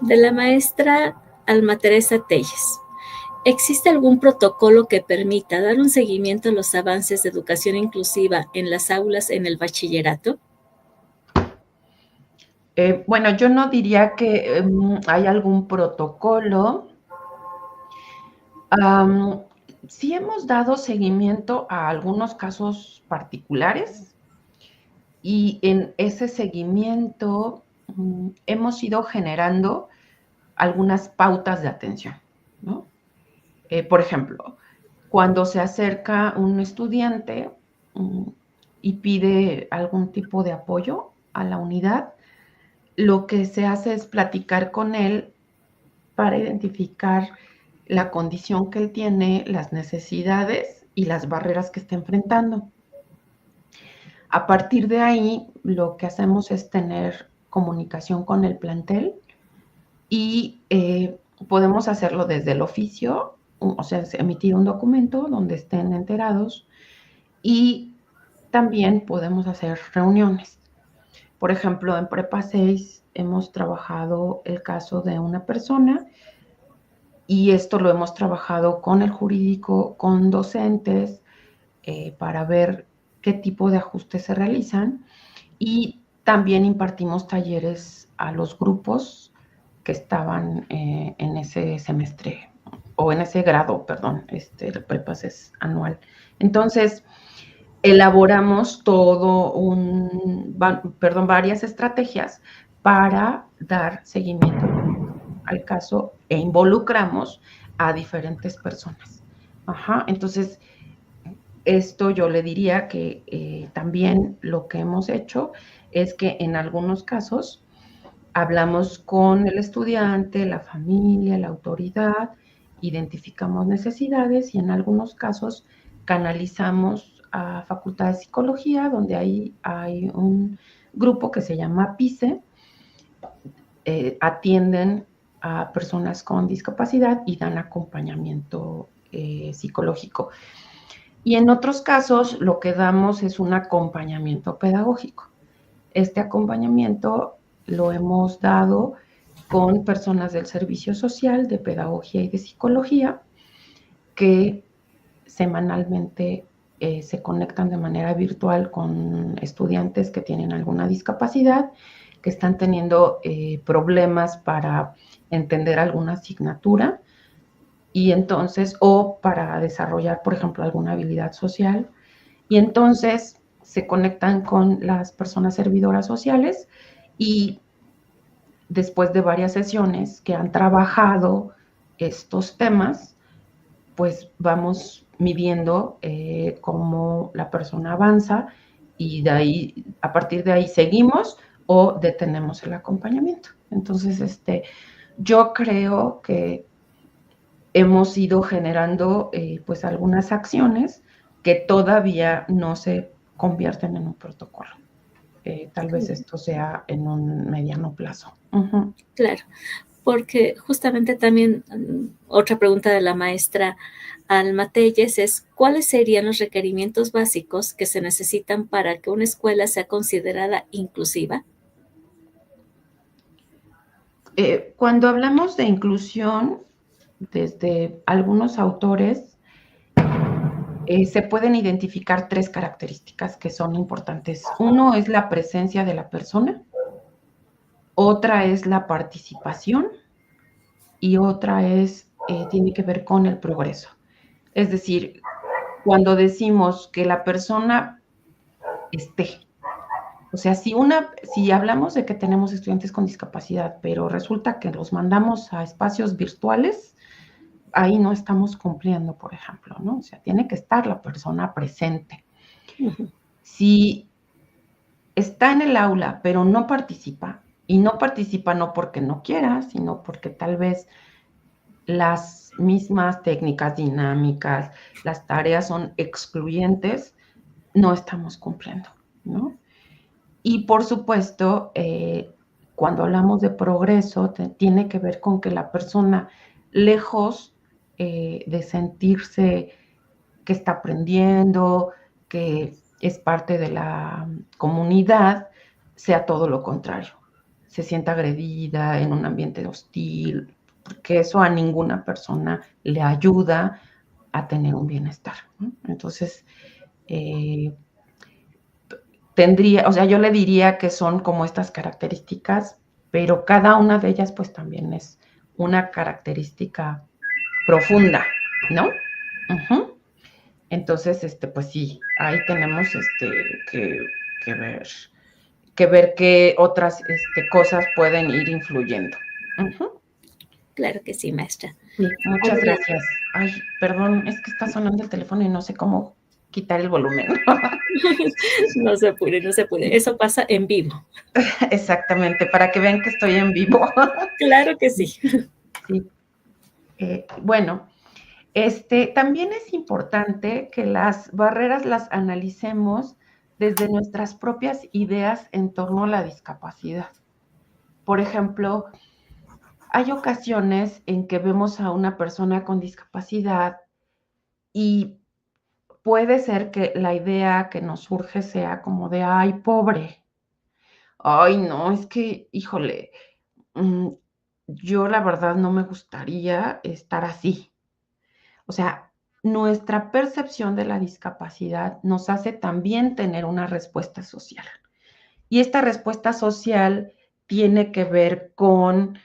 De la maestra Alma Teresa Telles. ¿Existe algún protocolo que permita dar un seguimiento a los avances de educación inclusiva en las aulas en el bachillerato? Bueno, yo no diría que hay algún protocolo. Sí hemos dado seguimiento a algunos casos particulares y en ese seguimiento hemos ido generando algunas pautas de atención, ¿no? Por ejemplo, cuando se acerca un estudiante y pide algún tipo de apoyo a la unidad, lo que se hace es platicar con él para identificar la condición que él tiene, las necesidades y las barreras que está enfrentando. A partir de ahí, lo que hacemos es tener comunicación con el plantel y podemos hacerlo desde el oficio, o sea, emitir un documento donde estén enterados y también podemos hacer reuniones. Por ejemplo, en Prepa 6 hemos trabajado el caso de una persona y esto lo hemos trabajado con el jurídico, con docentes, para ver qué tipo de ajustes se realizan y también impartimos talleres a los grupos que estaban en ese semestre o en ese grado, perdón, el prepas es anual. Entonces, elaboramos varias estrategias para dar seguimiento al caso e involucramos a diferentes personas. Ajá, entonces, esto yo le diría que también lo que hemos hecho es que en algunos casos hablamos con el estudiante, la familia, la autoridad, identificamos necesidades y en algunos casos canalizamos a Facultad de Psicología, donde ahí hay un grupo que se llama PICE, atienden a personas con discapacidad y dan acompañamiento psicológico. Y en otros casos lo que damos es un acompañamiento pedagógico. Este acompañamiento lo hemos dado con personas del servicio social, de pedagogía y de psicología, que semanalmente se conectan de manera virtual con estudiantes que tienen alguna discapacidad, que están teniendo problemas para entender alguna asignatura y entonces, o para desarrollar, por ejemplo, alguna habilidad social. Y entonces se conectan con las personas servidoras sociales y después de varias sesiones que han trabajado estos temas, pues vamos midiendo cómo la persona avanza y de ahí, a partir de ahí seguimos o detenemos el acompañamiento. Entonces, yo creo que hemos ido generando pues algunas acciones que todavía no se convierten en un protocolo. Tal vez esto sea en un mediano plazo. Uh-huh. Claro, porque justamente también otra pregunta de la maestra Alma Telles es, ¿cuáles serían los requerimientos básicos que se necesitan para que una escuela sea considerada inclusiva? Cuando hablamos de inclusión, desde algunos autores, se pueden identificar 3 características que son importantes. Uno es la presencia de la persona, otra es la participación y otra tiene que ver con el progreso. Es decir, cuando decimos que la persona esté, o sea, si hablamos de que tenemos estudiantes con discapacidad, pero resulta que los mandamos a espacios virtuales, ahí no estamos cumpliendo, por ejemplo, ¿no? O sea, tiene que estar la persona presente. Uh-huh. Si está en el aula, pero no participa, y no participa no porque no quiera, sino porque tal vez las mismas técnicas dinámicas, las tareas son excluyentes, no estamos cumpliendo, ¿no? Y por supuesto, cuando hablamos de progreso, tiene que ver con que la persona, lejos de sentirse que está aprendiendo, que es parte de la comunidad, sea todo lo contrario. Se sienta agredida en un ambiente hostil, porque eso a ninguna persona le ayuda a tener un bienestar, ¿no? Entonces, yo le diría que son como estas características, pero cada una de ellas pues también es una característica profunda, ¿no? Uh-huh. Entonces, pues sí, ahí tenemos que ver, qué otras cosas pueden ir influyendo. Uh-huh. Claro que sí, maestra. Sí, muchas gracias. Ay, perdón, es que está sonando el teléfono y no sé cómo quitar el volumen. No se puede, no se puede. Eso pasa en vivo. Exactamente, para que vean que estoy en vivo. Claro que sí. Sí. Bueno, también es importante que las barreras las analicemos desde nuestras propias ideas en torno a la discapacidad. Por ejemplo, hay ocasiones en que vemos a una persona con discapacidad y puede ser que la idea que nos surge sea como de, ay, pobre, Ay, no, es que, híjole, mm, yo la verdad no me gustaría estar así. O sea, nuestra percepción de la discapacidad nos hace también tener una respuesta social. Y esta respuesta social tiene que ver con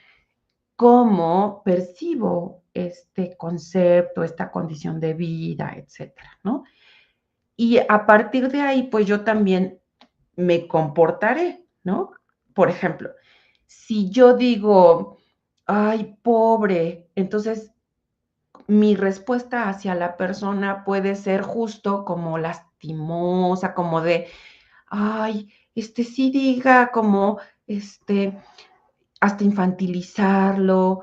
cómo percibo este concepto, esta condición de vida, etcétera, ¿no? Y a partir de ahí, pues yo también me comportaré, ¿no? Por ejemplo, si yo digo, ay, pobre, entonces mi respuesta hacia la persona puede ser justo como lastimosa, como de, ay, sí diga como, hasta infantilizarlo,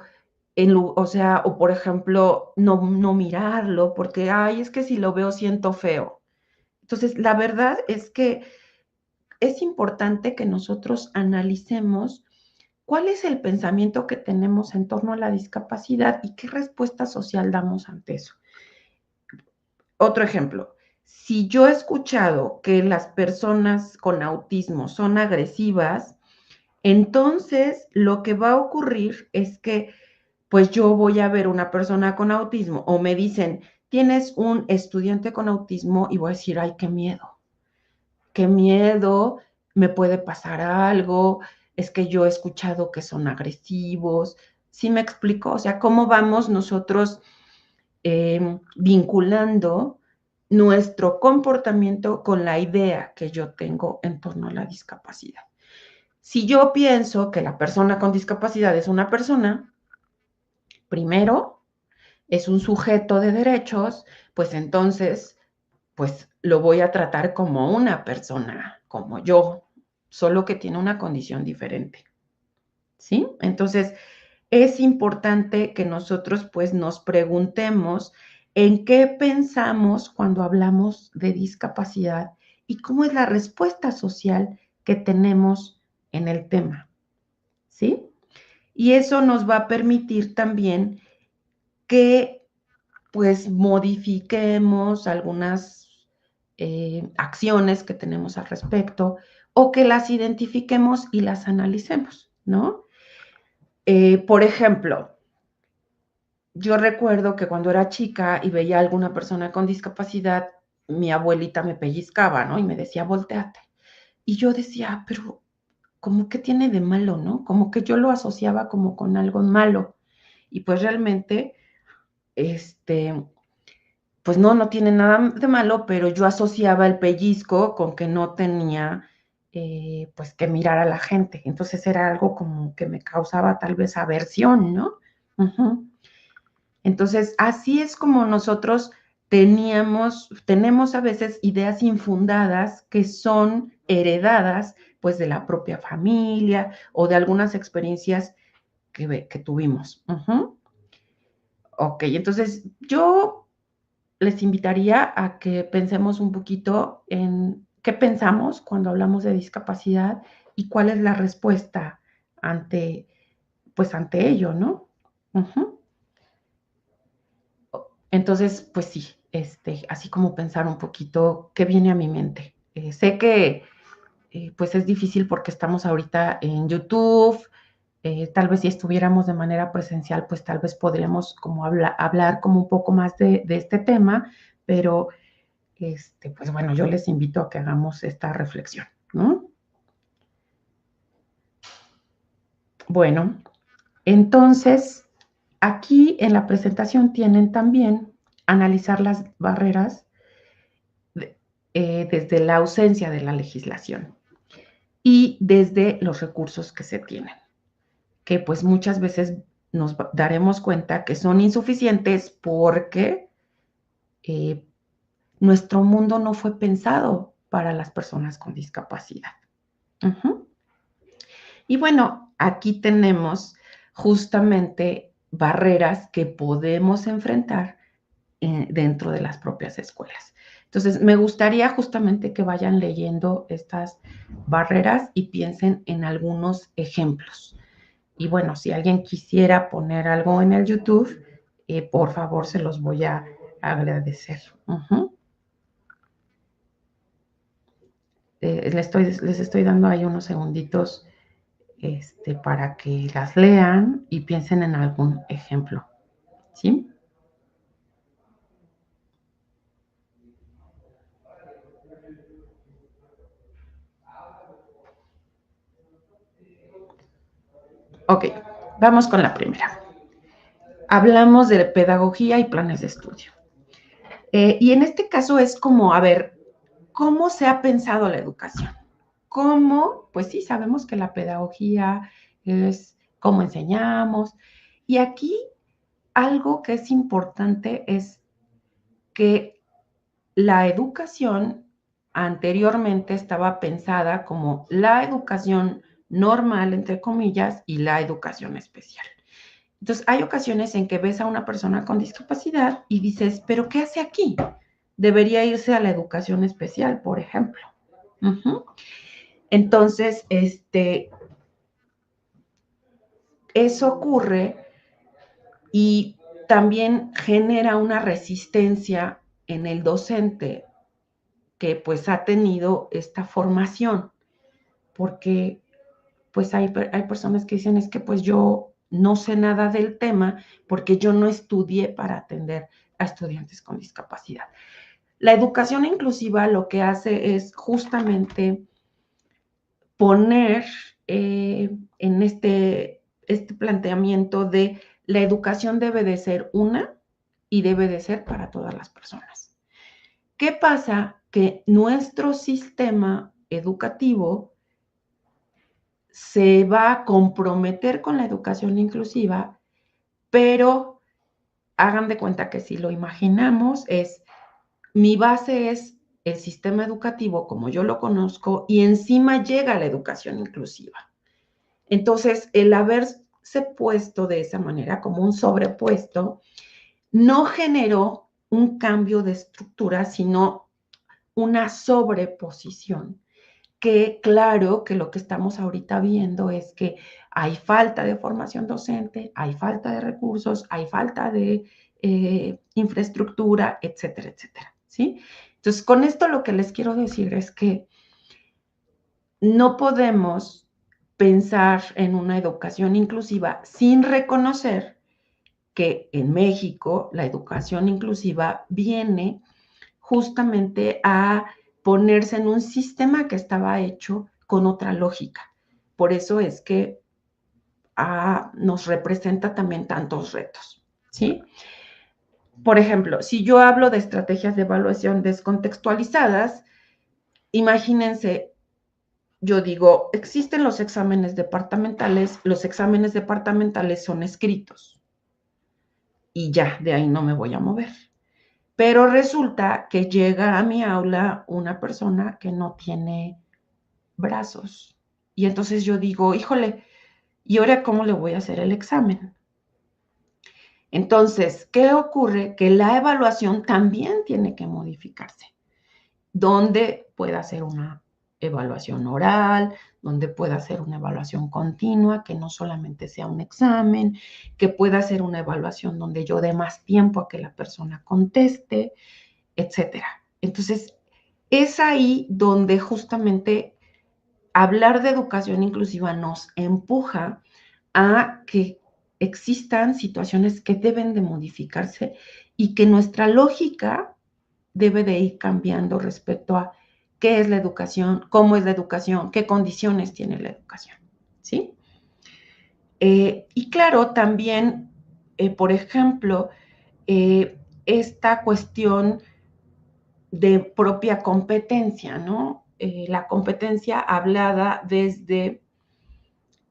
o sea, o por ejemplo, no mirarlo, porque, ay, es que si lo veo siento feo. Entonces, la verdad es que es importante que nosotros analicemos cuál es el pensamiento que tenemos en torno a la discapacidad y qué respuesta social damos ante eso. Otro ejemplo, si yo he escuchado que las personas con autismo son agresivas, entonces lo que va a ocurrir es que pues yo voy a ver una persona con autismo o me dicen, tienes un estudiante con autismo y voy a decir, ay, qué miedo, me puede pasar algo, es que yo he escuchado que son agresivos. ¿Sí me explico? O sea, ¿cómo vamos nosotros vinculando nuestro comportamiento con la idea que yo tengo en torno a la discapacidad? Si yo pienso que la persona con discapacidad es una persona, primero, es un sujeto de derechos, pues entonces, pues lo voy a tratar como una persona, como yo, solo que tiene una condición diferente, ¿sí? Entonces, es importante que nosotros pues nos preguntemos en qué pensamos cuando hablamos de discapacidad y cómo es la respuesta social que tenemos en el tema, ¿sí? Y eso nos va a permitir también que pues modifiquemos algunas acciones que tenemos al respecto o que las identifiquemos y las analicemos, ¿no? Por ejemplo, yo recuerdo que cuando era chica y veía a alguna persona con discapacidad, mi abuelita me pellizcaba, ¿no? Y me decía, volteate. Y yo decía, pero ¿cómo que tiene de malo, no? Como que yo lo asociaba como con algo malo. Y pues realmente, este, pues no tiene nada de malo, pero yo asociaba el pellizco con que no tenía, pues, que mirar a la gente. Entonces era algo como que me causaba tal vez aversión, ¿no? Ujú. Entonces, así es como nosotros tenemos a veces ideas infundadas que son heredadas, pues, de la propia familia o de algunas experiencias que tuvimos. Ujú. Ok, entonces yo les invitaría a que pensemos un poquito en qué pensamos cuando hablamos de discapacidad y cuál es la respuesta ante, pues, ante ello, ¿no? Ujú. Entonces, pues sí, así como pensar un poquito qué viene a mi mente. Sé que pues es difícil porque estamos ahorita en YouTube, tal vez si estuviéramos de manera presencial, pues tal vez podríamos como hablar como un poco más de este tema, pero pues bueno, yo les invito a que hagamos esta reflexión, ¿no? Bueno, entonces, aquí en la presentación tienen también analizar las barreras desde la ausencia de la legislación y desde los recursos que se tienen, que pues muchas veces nos daremos cuenta que son insuficientes porque eh, nuestro mundo no fue pensado para las personas con discapacidad. Uh-huh. Y bueno, aquí tenemos justamente barreras que podemos enfrentar dentro de las propias escuelas. Entonces, me gustaría justamente que vayan leyendo estas barreras y piensen en algunos ejemplos. Y bueno, si alguien quisiera poner algo en el YouTube, por favor, se los voy a agradecer. Uh-huh. les estoy dando ahí unos segunditos para que las lean y piensen en algún ejemplo, ¿sí? Ok, vamos con la primera. Hablamos de pedagogía y planes de estudio. Y en este caso es como, a ver, ¿cómo se ha pensado la educación? ¿Cómo? Pues sí, sabemos que la pedagogía es cómo enseñamos. Y aquí algo que es importante es que la educación anteriormente estaba pensada como la educación normal, entre comillas, y la educación especial. Entonces, hay ocasiones en que ves a una persona con discapacidad y dices, ¿pero qué hace aquí? Debería irse a la educación especial, por ejemplo. Uh-huh. Entonces, eso ocurre y también genera una resistencia en el docente que pues ha tenido esta formación, porque pues hay personas que dicen es que pues yo no sé nada del tema porque yo no estudié para atender a estudiantes con discapacidad. La educación inclusiva lo que hace es justamente poner en este planteamiento de la educación debe de ser una y debe de ser para todas las personas. ¿Qué pasa? Que nuestro sistema educativo se va a comprometer con la educación inclusiva, pero hagan de cuenta que si lo imaginamos mi base es el sistema educativo como yo lo conozco y encima llega la educación inclusiva. Entonces, el haberse puesto de esa manera como un sobrepuesto no generó un cambio de estructura, sino una sobreposición. Que claro que lo que estamos ahorita viendo es que hay falta de formación docente, hay falta de recursos, hay falta de infraestructura, etcétera, etcétera, ¿sí? Entonces, con esto lo que les quiero decir es que no podemos pensar en una educación inclusiva sin reconocer que en México la educación inclusiva viene justamente a ponerse en un sistema que estaba hecho con otra lógica. Por eso es que nos representa también tantos retos, ¿sí? Por ejemplo, si yo hablo de estrategias de evaluación descontextualizadas, imagínense, yo digo, existen los exámenes departamentales son escritos y ya, de ahí no me voy a mover. Pero resulta que llega a mi aula una persona que no tiene brazos. Y entonces yo digo, híjole, ¿y ahora cómo le voy a hacer el examen? Entonces, ¿qué ocurre? Que la evaluación también tiene que modificarse, donde pueda hacer una evaluación oral, donde pueda hacer una evaluación continua, que no solamente sea un examen, que pueda hacer una evaluación donde yo dé más tiempo a que la persona conteste, etcétera. Entonces, es ahí donde justamente hablar de educación inclusiva nos empuja a que existan situaciones que deben de modificarse y que nuestra lógica debe de ir cambiando respecto a qué es la educación, cómo es la educación, qué condiciones tiene la educación, ¿sí? Y claro, también, por ejemplo, esta cuestión de propia competencia, ¿no? La competencia hablada desde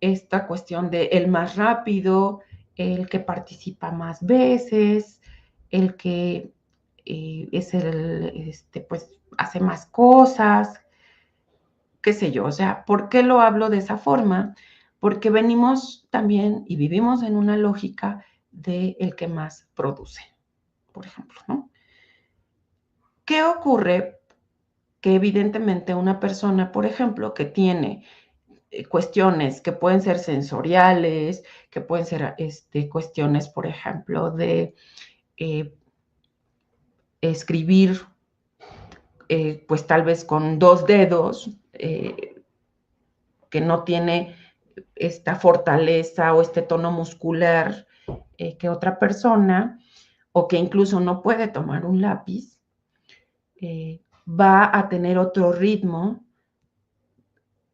esta cuestión de el más rápido, el que participa más veces, el que pues hace más cosas, qué sé yo, o sea, ¿por qué lo hablo de esa forma? Porque venimos también y vivimos en una lógica de el que más produce, por ejemplo, ¿no? ¿Qué ocurre? Que evidentemente una persona, por ejemplo, que tiene cuestiones que pueden ser sensoriales, que pueden ser cuestiones, por ejemplo, de escribir pues tal vez con 2 dedos, que no tiene esta fortaleza o este tono muscular que otra persona, o que incluso no puede tomar un lápiz, va a tener otro ritmo,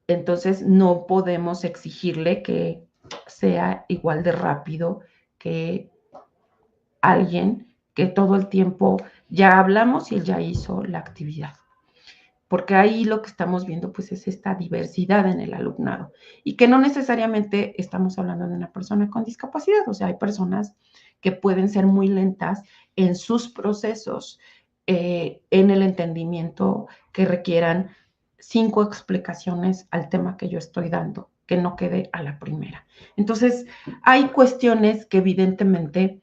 entonces no podemos exigirle que sea igual de rápido que alguien que todo el tiempo ya hablamos y él ya hizo la actividad. Porque ahí lo que estamos viendo pues es esta diversidad en el alumnado y que no necesariamente estamos hablando de una persona con discapacidad, o sea, hay personas que pueden ser muy lentas en sus procesos, en el entendimiento, que requieran 5 explicaciones al tema que yo estoy dando, que no quede a la primera. Entonces, hay cuestiones que evidentemente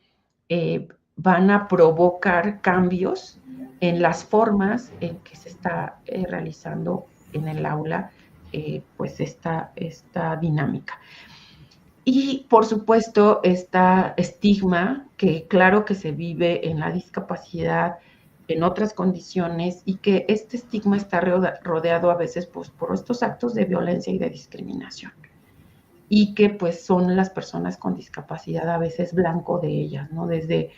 van a provocar cambios en las formas en que se está realizando en el aula pues esta dinámica. Y por supuesto, esta estigma que claro que se vive en la discapacidad, en otras condiciones, y que este estigma está rodeado a veces pues, por estos actos de violencia y de discriminación. Y que pues son las personas con discapacidad a veces blanco de ellas, ¿no? Desde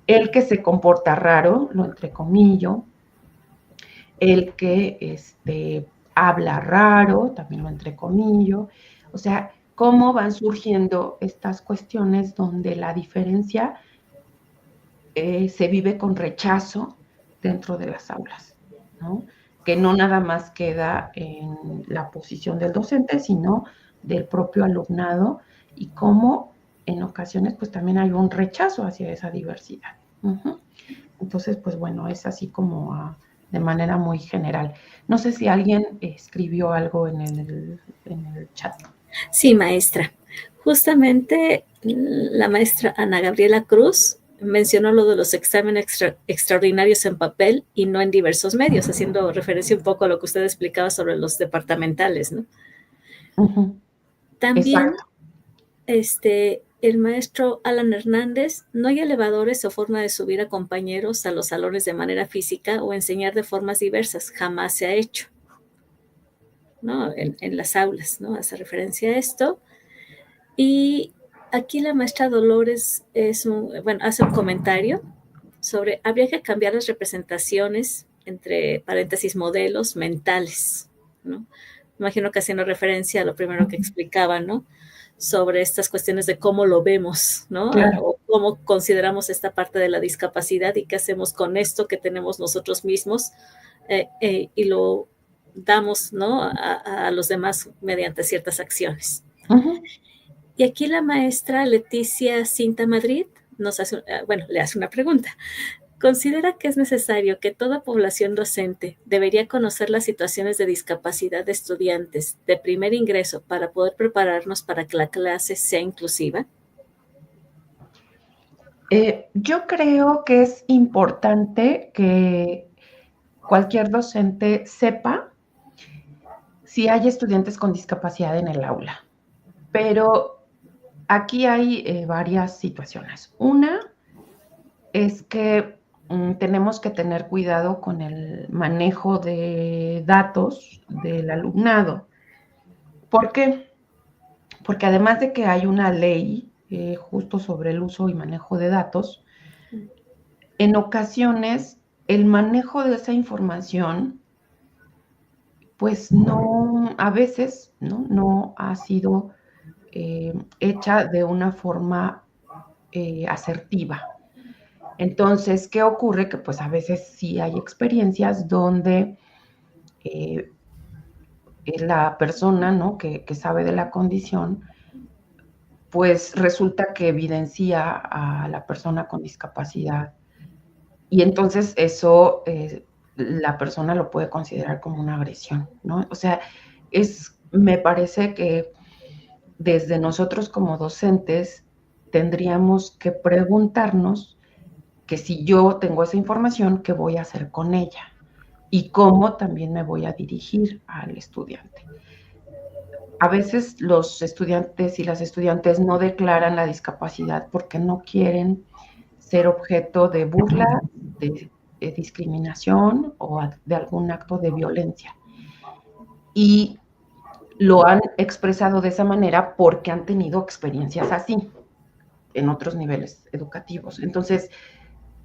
el que se comporta raro, lo entrecomillo, el que habla raro, también lo entrecomillo, o sea, cómo van surgiendo estas cuestiones donde la diferencia se vive con rechazo dentro de las aulas, ¿no? Que no nada más queda en la posición del docente, sino del propio alumnado y cómo en ocasiones pues también hay un rechazo hacia esa diversidad. Entonces, pues bueno, es así como de manera muy general. No sé si alguien escribió algo en el chat. Sí, maestra. Justamente la maestra Ana Gabriela Cruz mencionó lo de los exámenes extraordinarios en papel y no en diversos medios, haciendo referencia un poco a lo que usted explicaba sobre los departamentales, ¿no? También, Exacto. el maestro Alan Hernández, no hay elevadores o forma de subir a compañeros a los salones de manera física o enseñar de formas diversas, jamás se ha hecho, ¿no? En las aulas, ¿no? Hace referencia a esto. Y aquí la maestra Dolores hace un comentario sobre, habría que cambiar las representaciones, entre paréntesis, modelos mentales, ¿no? Imagino que haciendo referencia a lo primero que explicaba, ¿no? Sobre estas cuestiones de cómo lo vemos, ¿no? Claro. O cómo consideramos esta parte de la discapacidad y qué hacemos con esto que tenemos nosotros mismos y lo damos, ¿no? A los demás mediante ciertas acciones. Y aquí la maestra Leticia Cinta Madrid nos hace, le hace una pregunta. ¿Considera que es necesario que toda población docente debería conocer las situaciones de discapacidad de estudiantes de primer ingreso para poder prepararnos para que la clase sea inclusiva? Yo creo que es importante que cualquier docente sepa si hay estudiantes con discapacidad en el aula, pero aquí hay varias situaciones. Una es que tenemos que tener cuidado con el manejo de datos del alumnado. ¿Por qué? Porque además de que hay una ley justo sobre el uso y manejo de datos, en ocasiones el manejo de esa información, pues no, a veces no ha sido hecha de una forma asertiva. Entonces, ¿qué ocurre? Que pues a veces sí hay experiencias donde la persona, ¿no? que sabe de la condición, pues resulta que evidencia a la persona con discapacidad. Y entonces eso la persona lo puede considerar como una agresión, ¿no? O sea, me parece que desde nosotros como docentes tendríamos que preguntarnos que si yo tengo esa información, ¿qué voy a hacer con ella? Y cómo también me voy a dirigir al estudiante. A veces los estudiantes y las estudiantes no declaran la discapacidad porque no quieren ser objeto de burla, de discriminación o de algún acto de violencia. Y lo han expresado de esa manera porque han tenido experiencias así en otros niveles educativos. Entonces,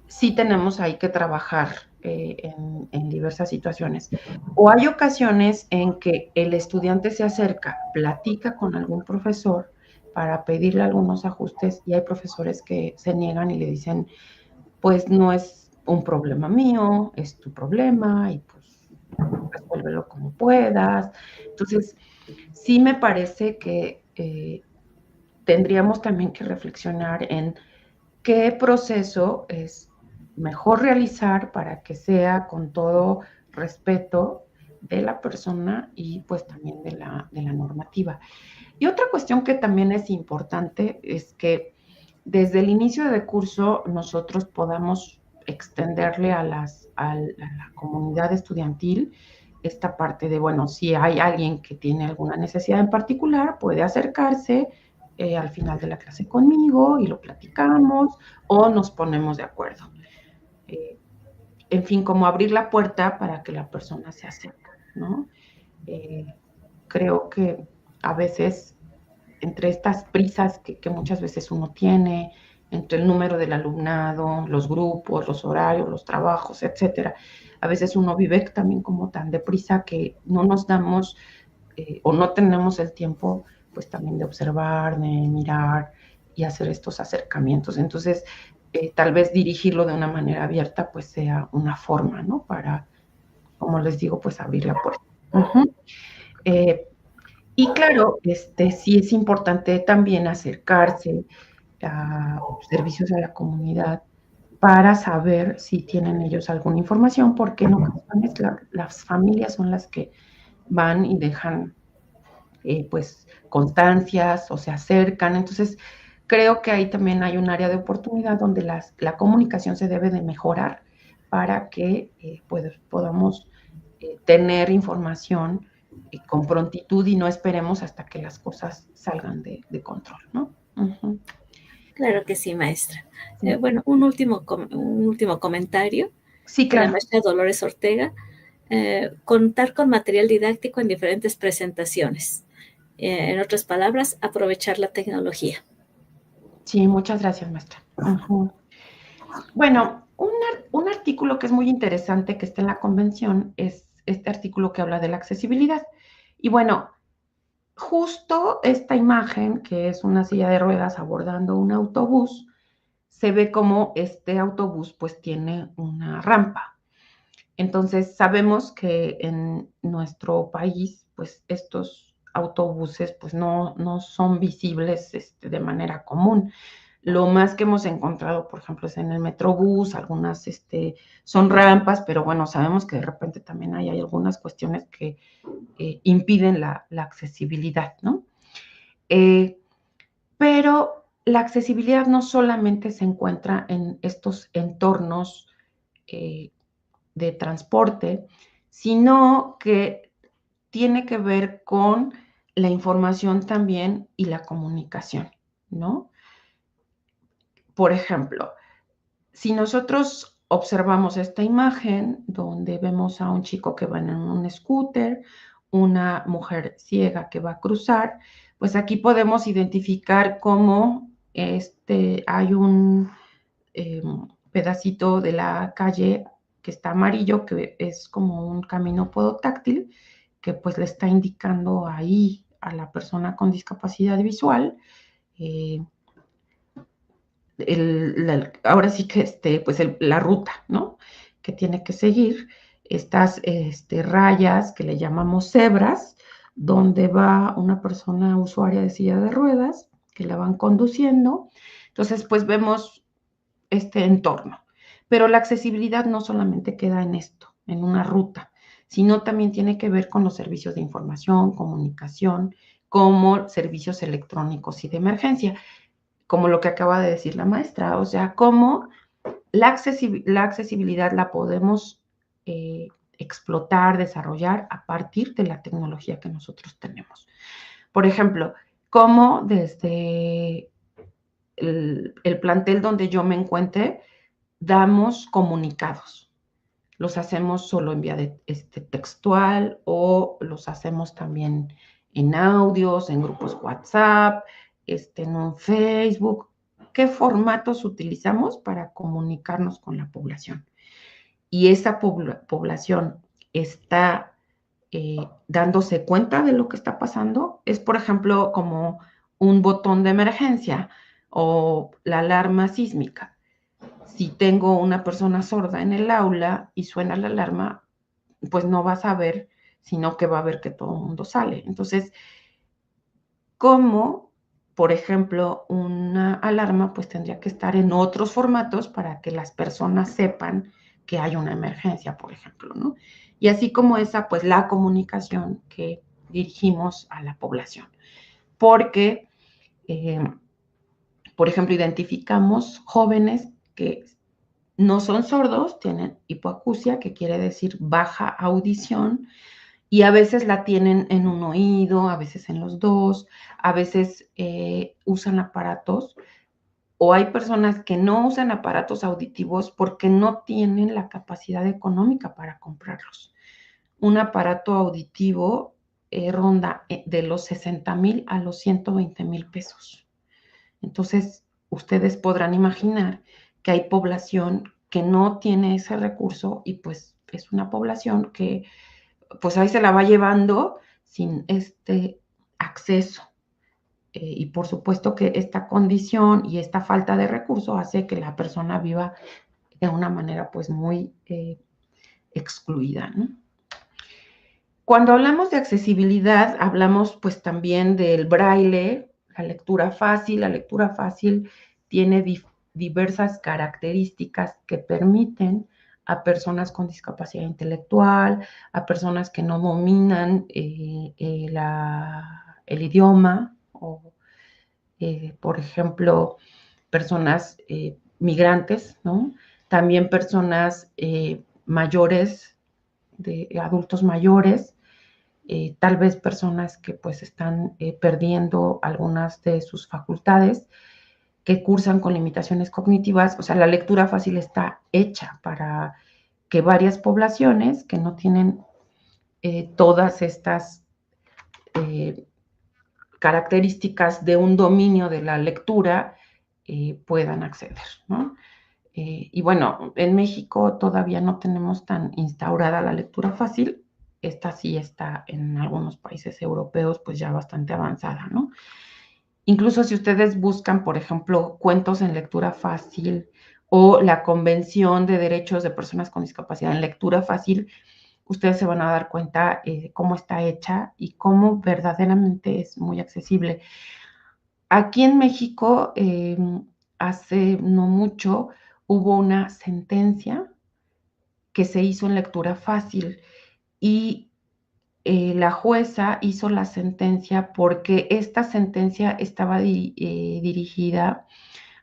sí tenemos ahí que trabajar en diversas situaciones. O hay ocasiones en que el estudiante se acerca, platica con algún profesor para pedirle algunos ajustes y hay profesores que se niegan y le dicen, pues no es un problema mío, es tu problema y pues resuélvelo como puedas. Entonces, sí me parece que tendríamos también que reflexionar en qué proceso es mejor realizar para que sea con todo respeto de la persona y pues también de la normativa. Y otra cuestión que también es importante es que desde el inicio de curso nosotros podamos extenderle a la comunidad estudiantil esta parte de, bueno, si hay alguien que tiene alguna necesidad en particular, puede acercarse al final de la clase conmigo y lo platicamos o nos ponemos de acuerdo. Eh, en fin, como abrir la puerta para que la persona se acerque, ¿no? Eh, creo que a veces entre estas prisas que muchas veces uno tiene, entre el número del alumnado, los grupos, los horarios, los trabajos, etcétera. A veces uno vive también como tan deprisa que no nos damos o no tenemos el tiempo, pues también de observar, de mirar y hacer estos acercamientos. Entonces, tal vez dirigirlo de una manera abierta, pues sea una forma, ¿no? Para, como les digo, pues abrir la puerta. Uh-huh. Y claro, sí es importante también acercarse a servicios a la comunidad para saber si tienen ellos alguna información, porque en ocasiones las familias son las que van y dejan pues constancias o se acercan. Entonces, creo que ahí también hay un área de oportunidad donde la comunicación se debe de mejorar para que podamos tener información con prontitud y no esperemos hasta que las cosas salgan de control, ¿no? Uh-huh. Claro que sí, maestra. Sí. Bueno, un último comentario Sí, de la claro. maestra Dolores Ortega. Contar con material didáctico en diferentes presentaciones. En otras palabras, aprovechar la tecnología. Sí, muchas gracias, maestra. Uh-huh. Bueno, un artículo que es muy interesante que está en la convención es este artículo que habla de la accesibilidad. Y bueno, justo esta imagen, que es una silla de ruedas abordando un autobús, se ve como este autobús pues tiene una rampa. Entonces sabemos que en nuestro país pues estos autobuses pues no son visibles de manera común. Lo más que hemos encontrado, por ejemplo, es en el Metrobús, algunas son rampas, pero bueno, sabemos que de repente también hay algunas cuestiones que impiden la accesibilidad, ¿no? Pero la accesibilidad no solamente se encuentra en estos entornos eh, de transporte, sino que tiene que ver con la información también y la comunicación, ¿no? Por ejemplo, si nosotros observamos esta imagen donde vemos a un chico que va en un scooter, una mujer ciega que va a cruzar, pues aquí podemos identificar cómo hay un pedacito de la calle que está amarillo, que es como un camino podotáctil, que pues le está indicando ahí a la persona con discapacidad visual eh, ahora sí que pues la ruta, ¿no? Que tiene que seguir estas rayas que le llamamos cebras, donde va una persona usuaria de silla de ruedas, que la van conduciendo. Entonces, pues vemos este entorno. Pero la accesibilidad no solamente queda en esto, en una ruta, sino también tiene que ver con los servicios de información, comunicación, como servicios electrónicos y de emergencia como lo que acaba de decir la maestra, o sea, cómo la accesibilidad la podemos explotar, desarrollar a partir de la tecnología que nosotros tenemos. Por ejemplo, cómo desde el plantel donde yo me encuentre, damos comunicados, los hacemos solo en vía de, textual o los hacemos también en audios, en grupos WhatsApp, en un Facebook. ¿Qué formatos utilizamos para comunicarnos con la población? Y esa población está dándose cuenta de lo que está pasando. Es, por ejemplo, como un botón de emergencia o la alarma sísmica. Si tengo una persona sorda en el aula y suena la alarma, pues no va a saber, sino que va a ver que todo el mundo sale. Entonces, ¿cómo, por ejemplo, una alarma pues tendría que estar en otros formatos para que las personas sepan que hay una emergencia, por ejemplo, ¿no? Y así como esa, pues la comunicación que dirigimos a la población. Porque, por ejemplo, identificamos jóvenes que no son sordos, tienen hipoacusia, que quiere decir baja audición, y a veces la tienen en un oído, a veces en los dos, a veces usan aparatos, o hay personas que no usan aparatos auditivos porque no tienen la capacidad económica para comprarlos. Un aparato auditivo ronda de los 60,000 a los 120,000 pesos. Entonces, ustedes podrán imaginar que hay población que no tiene ese recurso y pues es una población que pues ahí se la va llevando sin este acceso. Y por supuesto que esta condición y esta falta de recurso hace que la persona viva de una manera pues muy excluida, ¿no? Cuando hablamos de accesibilidad, hablamos pues también del braille, la lectura fácil. La lectura fácil tiene diversas características que permiten a personas con discapacidad intelectual, a personas que no dominan el idioma, o por ejemplo, personas migrantes, ¿no? También personas mayores, de adultos mayores, tal vez personas que pues están perdiendo algunas de sus facultades, que cursan con limitaciones cognitivas. O sea, la lectura fácil está hecha para que varias poblaciones que no tienen todas estas características de un dominio de la lectura puedan acceder, ¿no? Y bueno, en México todavía no tenemos tan instaurada la lectura fácil. Esta sí está en algunos países europeos pues ya bastante avanzada, ¿no? Incluso si ustedes buscan, por ejemplo, cuentos en lectura fácil o la Convención de Derechos de Personas con Discapacidad en lectura fácil, ustedes se van a dar cuenta cómo está hecha y cómo verdaderamente es muy accesible. Aquí en México, hace no mucho, hubo una sentencia que se hizo en lectura fácil y la jueza hizo la sentencia porque esta sentencia estaba dirigida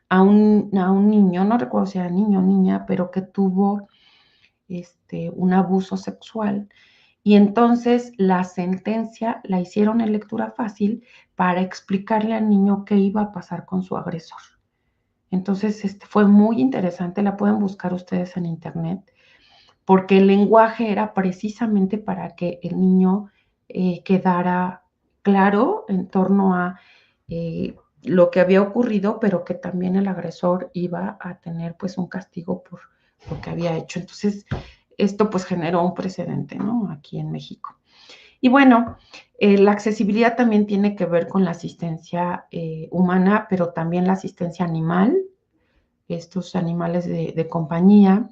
a un niño, no recuerdo si era niño o niña, pero que tuvo un abuso sexual. Y entonces la sentencia la hicieron en lectura fácil para explicarle al niño qué iba a pasar con su agresor. Entonces, fue muy interesante, la pueden buscar ustedes en internet, porque el lenguaje era precisamente para que el niño quedara claro en torno a lo que había ocurrido, pero que también el agresor iba a tener pues un castigo por lo que había hecho. Entonces, esto pues generó un precedente, ¿no? Aquí en México. Y bueno, la accesibilidad también tiene que ver con la asistencia humana, pero también la asistencia animal, estos animales de compañía,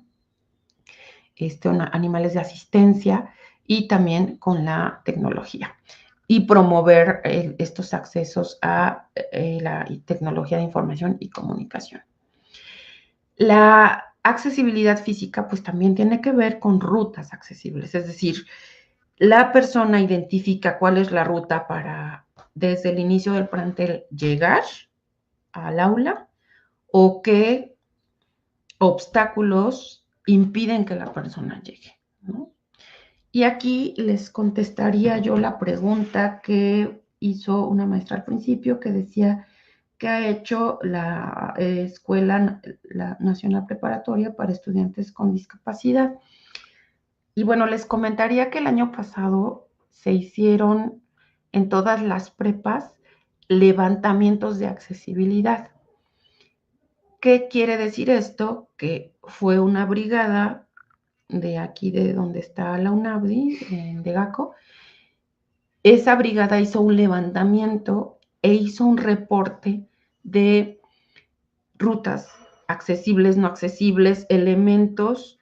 animales de asistencia, y también con la tecnología. Y promover estos accesos a la tecnología de información y comunicación. La accesibilidad física pues también tiene que ver con rutas accesibles, es decir, la persona identifica cuál es la ruta para desde el inicio del plantel llegar al aula, o qué obstáculos impiden que la persona llegue, ¿no? Y aquí les contestaría yo la pregunta que hizo una maestra al principio, que decía: ¿qué ha hecho la Escuela Nacional Preparatoria para Estudiantes con Discapacidad? Y bueno, les comentaría que el año pasado se hicieron en todas las prepas levantamientos de accesibilidad. ¿Qué quiere decir esto? Que fue una brigada de aquí de donde está la UNAVDI, de GACO. Esa brigada hizo un levantamiento e hizo un reporte de rutas accesibles, no accesibles, elementos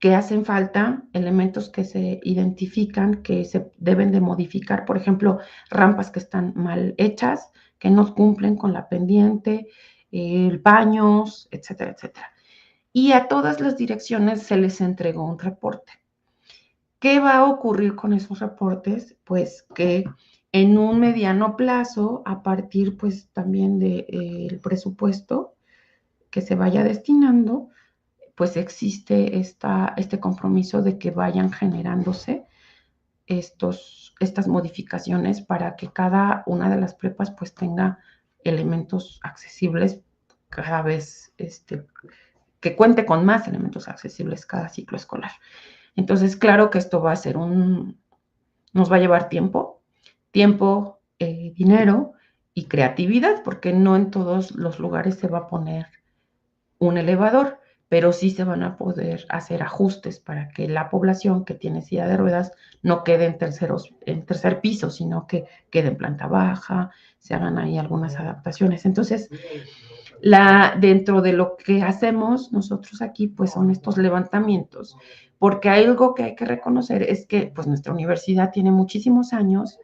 que hacen falta, elementos que se identifican, que se deben de modificar, por ejemplo, rampas que están mal hechas, que no cumplen con la pendiente, baños, etcétera, etcétera. Y a todas las direcciones se les entregó un reporte. ¿Qué va a ocurrir con esos reportes? Pues que en un mediano plazo, a partir pues también del presupuesto que se vaya destinando, pues existe este compromiso de que vayan generándose estas modificaciones para que cada una de las prepas pues tenga elementos accesibles cada vez, que cuente con más elementos accesibles cada ciclo escolar. Entonces, claro que esto va a ser nos va a llevar tiempo, dinero y creatividad, porque no en todos los lugares se va a poner un elevador, pero sí se van a poder hacer ajustes para que la población que tiene silla de ruedas no quede en tercer piso, sino que quede en planta baja, se hagan ahí algunas adaptaciones. Entonces, dentro de lo que hacemos nosotros aquí, pues son estos levantamientos, porque algo que hay que reconocer es que pues nuestra universidad tiene muchísimos años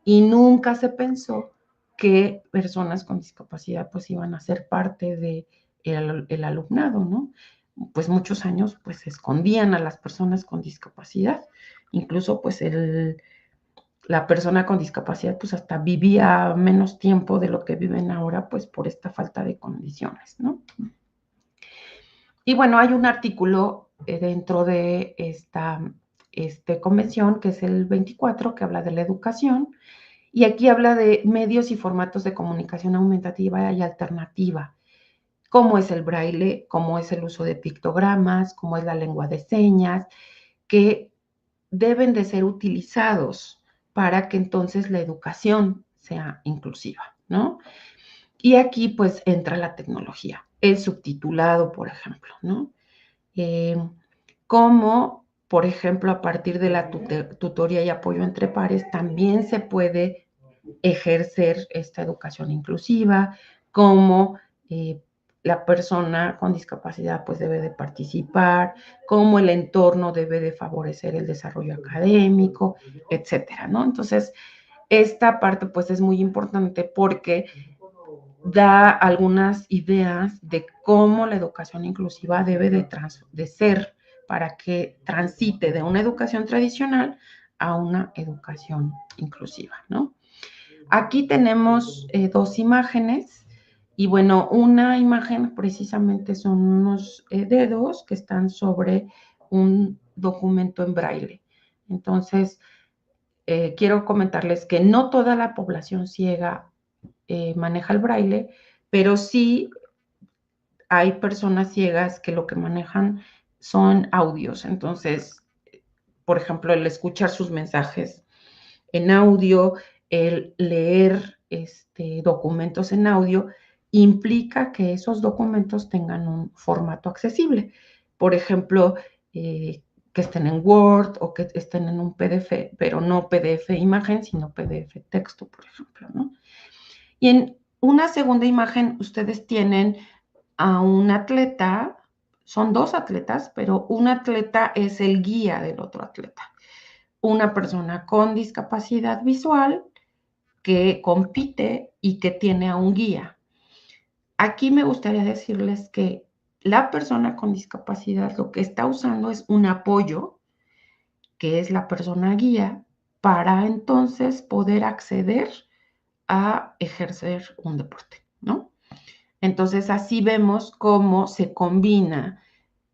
y nunca se pensó que personas con discapacidad pues iban a ser parte de el alumnado, ¿no? Pues muchos años pues se escondían a las personas con discapacidad, incluso pues la persona con discapacidad pues hasta vivía menos tiempo de lo que viven ahora pues por esta falta de condiciones, ¿no? Y bueno, hay un artículo dentro de esta convención que es el 24 que habla de la educación y aquí habla de medios y formatos de comunicación aumentativa y alternativa, cómo es el braille, cómo es el uso de pictogramas, cómo es la lengua de señas, que deben de ser utilizados para que entonces la educación sea inclusiva, ¿no? Y aquí pues entra la tecnología, el subtitulado, por ejemplo, ¿no? Como, por ejemplo, a partir de la tutoría y apoyo entre pares, también se puede ejercer esta educación inclusiva, como la persona con discapacidad pues debe de participar, cómo el entorno debe de favorecer el desarrollo académico, etcétera, ¿no? Entonces, esta parte pues es muy importante porque da algunas ideas de cómo la educación inclusiva debe de ser para que transite de una educación tradicional a una educación inclusiva, ¿no? Aquí tenemos dos imágenes y bueno, una imagen precisamente son unos dedos que están sobre un documento en braille. Entonces, quiero comentarles que no toda la población ciega maneja el braille, pero sí hay personas ciegas que lo que manejan son audios. Entonces, por ejemplo, el escuchar sus mensajes en audio, el leer documentos en audio, implica que esos documentos tengan un formato accesible. Por ejemplo, que estén en Word o que estén en un PDF, pero no PDF imagen, sino PDF texto, por ejemplo, ¿no? Y en una segunda imagen, ustedes tienen a un atleta, son dos atletas, pero un atleta es el guía del otro atleta. Una persona con discapacidad visual que compite y que tiene a un guía. Aquí me gustaría decirles que la persona con discapacidad lo que está usando es un apoyo, que es la persona guía, para entonces poder acceder a ejercer un deporte, ¿no? Entonces así vemos cómo se combina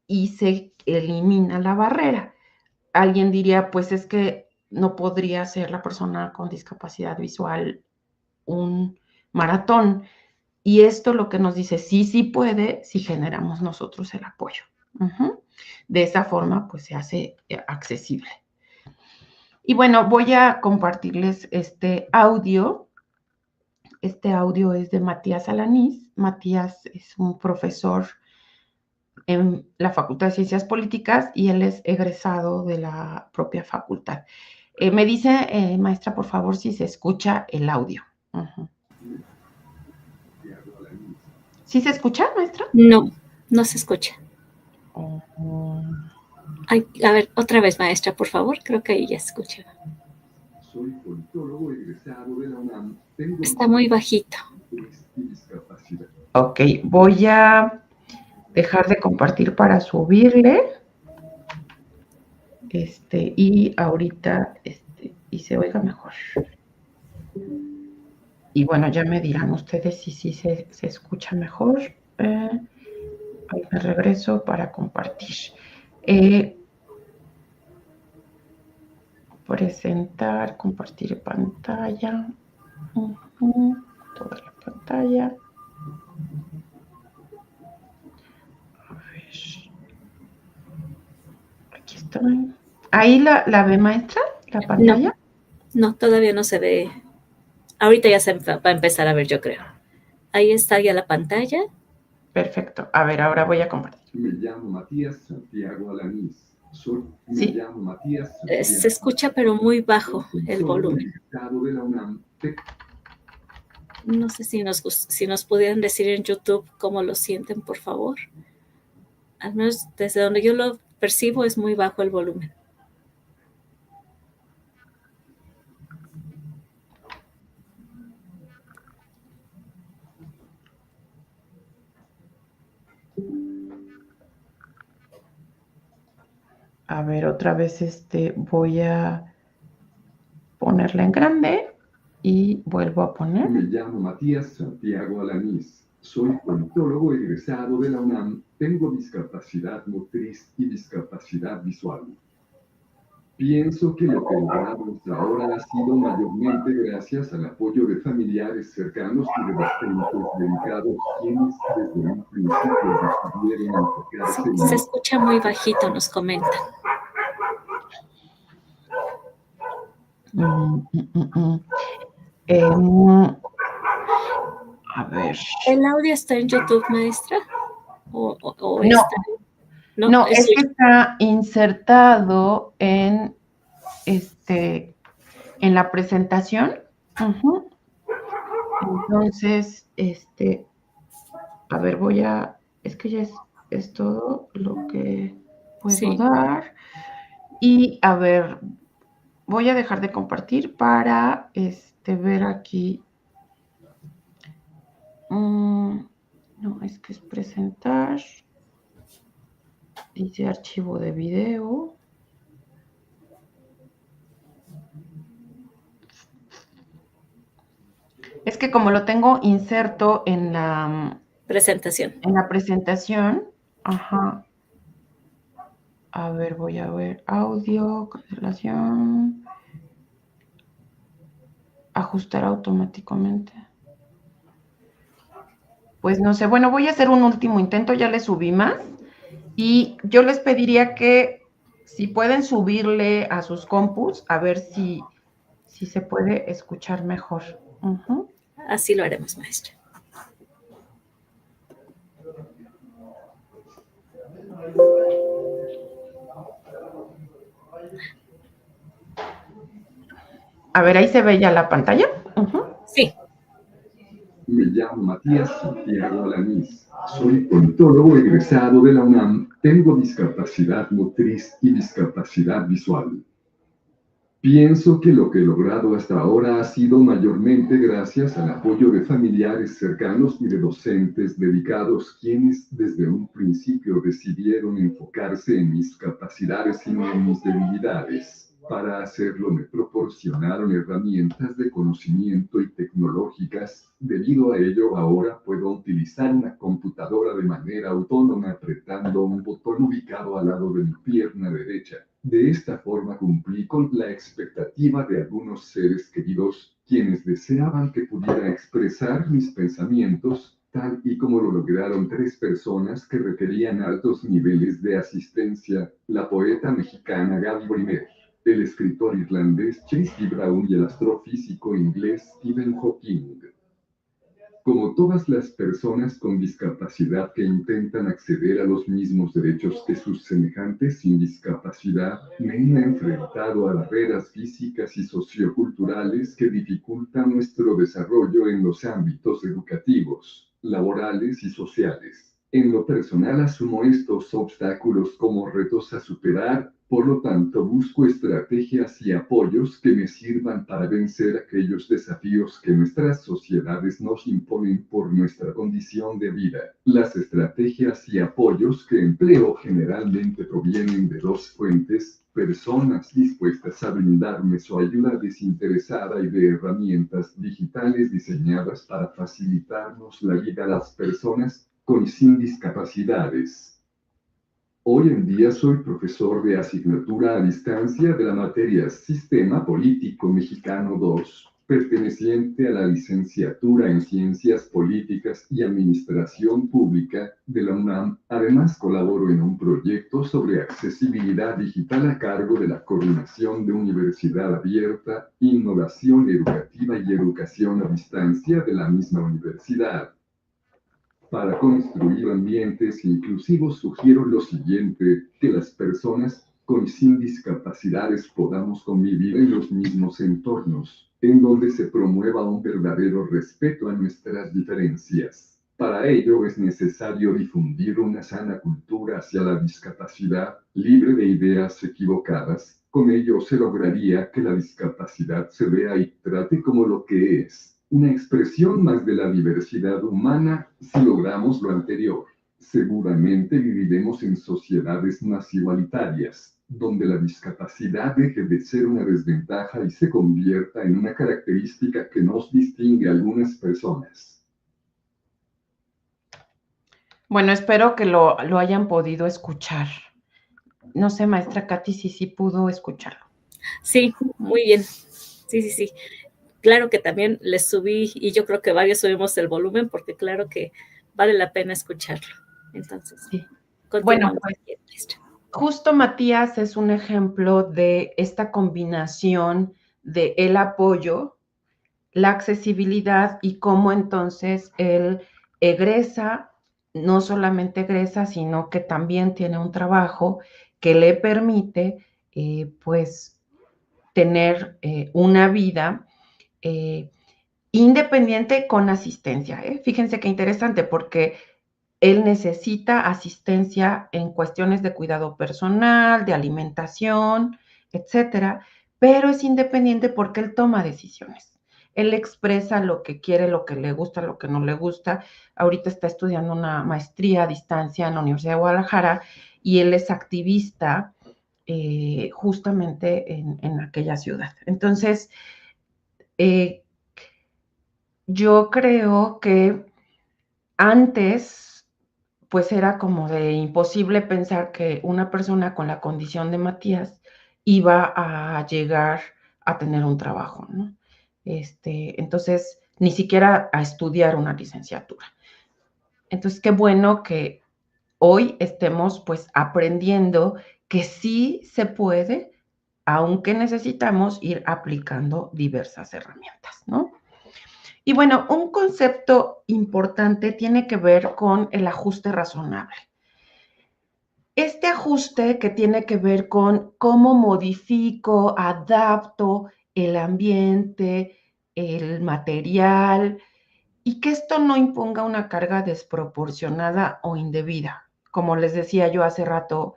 y se elimina la barrera. Alguien diría, pues es que no podría ser la persona con discapacidad visual un maratón. Y esto lo que nos dice, sí, sí puede si generamos nosotros el apoyo, Ujú. De esa forma, pues se hace accesible. Y bueno, voy a compartirles este audio. Este audio es de Matías Alanís. Matías es un profesor en la Facultad de Ciencias Políticas y él es egresado de la propia facultad. Me dice, maestra, por favor, si se escucha el audio. Uh-huh. ¿Sí se escucha, maestra? No, no se escucha. Uh-huh. Ay, a ver, otra vez, maestra, por favor. Creo que ahí ya se escucha. Soy politólogo egresado de la UNAM. Está muy bajito. Ok, voy a dejar de compartir para subirle. Y ahorita, y se oiga mejor. Y bueno, ya me dirán ustedes si sí se escucha mejor. Ahí me regreso para compartir. Presentar, compartir pantalla. Toda la pantalla. A ver. Aquí está. ¿Ahí la ve, maestra? ¿La pantalla? No, todavía no se ve. Ahorita ya se va a empezar a ver, yo creo. Ahí está ya la pantalla. Perfecto. A ver, ahora voy a compartir. Me llamo Matías Santiago Alanís. Sí. llamo Matías Santiago. Se escucha, pero muy bajo el volumen. No sé si nos pudieran decir en YouTube cómo lo sienten, por favor. Al menos desde donde yo lo percibo es muy bajo el volumen. A ver, otra vez voy a ponerla en grande y vuelvo a poner. Me llamo Matías Santiago Alanís. Soy politólogo egresado de la UNAM. Tengo discapacidad motriz y discapacidad visual. Pienso que lo que logramos hasta ahora ha sido mayormente gracias al apoyo de familiares cercanos y de docentes dedicados, quienes desde un principio decidieron enfocarse en... Se escucha muy bajito, nos comentan. A ver. ¿El audio está en YouTube, maestra? ¿O no. está? No, es que está insertado en la presentación. Uh-huh. Entonces, a ver, es que ya es todo lo que puedo dar. Y a ver, voy a dejar de compartir para ver aquí. No, es que es presentar. Dice archivo de video. Es que como lo tengo inserto en la presentación. Ajá. A ver, voy a ver audio, cancelación. Ajustar automáticamente. Pues no sé, bueno, voy a hacer un último intento, ya le subí más. Y yo les pediría que si pueden subirle a sus compus, a ver si se puede escuchar mejor. Uh-huh. Así lo haremos, maestra. A ver, ahí se ve ya la pantalla. Uh-huh. Sí. Me llamo Matías Santiago Alanís. Soy politólogo egresado de la UNAM. Tengo discapacidad motriz y discapacidad visual. Pienso que lo que he logrado hasta ahora ha sido mayormente gracias al apoyo de familiares cercanos y de docentes dedicados, quienes desde un principio decidieron enfocarse en mis capacidades y no en mis debilidades. Para hacerlo me proporcionaron herramientas de conocimiento y tecnológicas. Debido a ello, ahora puedo utilizar una computadora de manera autónoma apretando un botón ubicado al lado de mi pierna derecha. De esta forma cumplí con la expectativa de algunos seres queridos, quienes deseaban que pudiera expresar mis pensamientos, tal y como lo lograron 3 personas que requerían altos niveles de asistencia: la poeta mexicana Gaby Brimer, el escritor irlandés Chase Brown y el astrofísico inglés Stephen Hawking. Como todas las personas con discapacidad que intentan acceder a los mismos derechos que sus semejantes sin discapacidad, me he enfrentado a barreras físicas y socioculturales que dificultan nuestro desarrollo en los ámbitos educativos, laborales y sociales. En lo personal asumo estos obstáculos como retos a superar, por lo tanto busco estrategias y apoyos que me sirvan para vencer aquellos desafíos que nuestras sociedades nos imponen por nuestra condición de vida. Las estrategias y apoyos que empleo generalmente provienen de 2 fuentes: personas dispuestas a brindarme su ayuda desinteresada y de herramientas digitales diseñadas para facilitarnos la vida a las personas con y sin discapacidades. Hoy en día soy profesor de asignatura a distancia de la materia Sistema Político Mexicano 2, perteneciente a la licenciatura en Ciencias Políticas y Administración Pública de la UNAM. Además, colaboro en un proyecto sobre accesibilidad digital a cargo de la Coordinación de Universidad Abierta, Innovación Educativa y Educación a Distancia de la misma universidad. Para construir ambientes inclusivos sugiero lo siguiente: que las personas con y sin discapacidades podamos convivir en los mismos entornos, en donde se promueva un verdadero respeto a nuestras diferencias. Para ello es necesario difundir una sana cultura hacia la discapacidad, libre de ideas equivocadas. Con ello se lograría que la discapacidad se vea y trate como lo que es: una expresión más de la diversidad humana. Si logramos lo anterior, seguramente viviremos en sociedades más igualitarias, donde la discapacidad deje de ser una desventaja y se convierta en una característica que nos distingue a algunas personas. Bueno, espero que lo hayan podido escuchar. No sé, maestra Katy, si sí pudo escucharlo. Sí, muy bien. Sí. Claro que también les subí, y yo creo que varios subimos el volumen, porque claro que vale la pena escucharlo. Entonces, sí. Continuamos. Bueno, pues, justo Matías es un ejemplo de esta combinación de el apoyo, la accesibilidad y cómo entonces él egresa, no solamente egresa, sino que también tiene un trabajo que le permite, pues, tener una vida independiente con asistencia. Fíjense qué interesante, porque él necesita asistencia en cuestiones de cuidado personal, de alimentación, etcétera, pero es independiente porque él toma decisiones. Él expresa lo que quiere, lo que le gusta, lo que no le gusta. Ahorita está estudiando una maestría a distancia en la Universidad de Guadalajara y él es activista justamente en aquella ciudad. Entonces, yo creo que antes, pues era como de imposible pensar que una persona con la condición de Matías iba a llegar a tener un trabajo, ¿no? Entonces, ni siquiera a estudiar una licenciatura. Entonces, qué bueno que hoy estemos pues aprendiendo que sí se puede, aunque necesitamos ir aplicando diversas herramientas, ¿no? Y bueno, un concepto importante tiene que ver con el ajuste razonable. Este ajuste que tiene que ver con cómo modifico, adapto el ambiente, el material, y que esto no imponga una carga desproporcionada o indebida. Como les decía yo hace rato,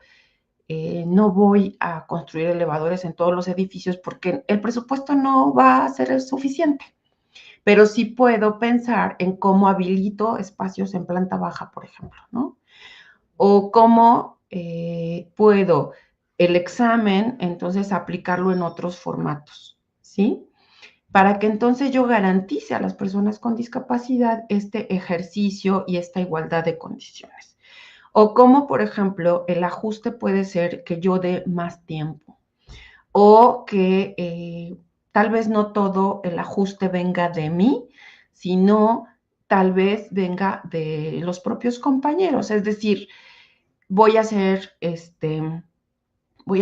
no voy a construir elevadores en todos los edificios porque el presupuesto no va a ser suficiente. Pero sí puedo pensar en cómo habilito espacios en planta baja, por ejemplo, ¿no? O cómo puedo el examen, entonces aplicarlo en otros formatos, ¿sí? Para que entonces yo garantice a las personas con discapacidad este ejercicio y esta igualdad de condiciones. O cómo, por ejemplo, el ajuste puede ser que yo dé más tiempo o que tal vez no todo el ajuste venga de mí, sino tal vez venga de los propios compañeros, es decir, voy a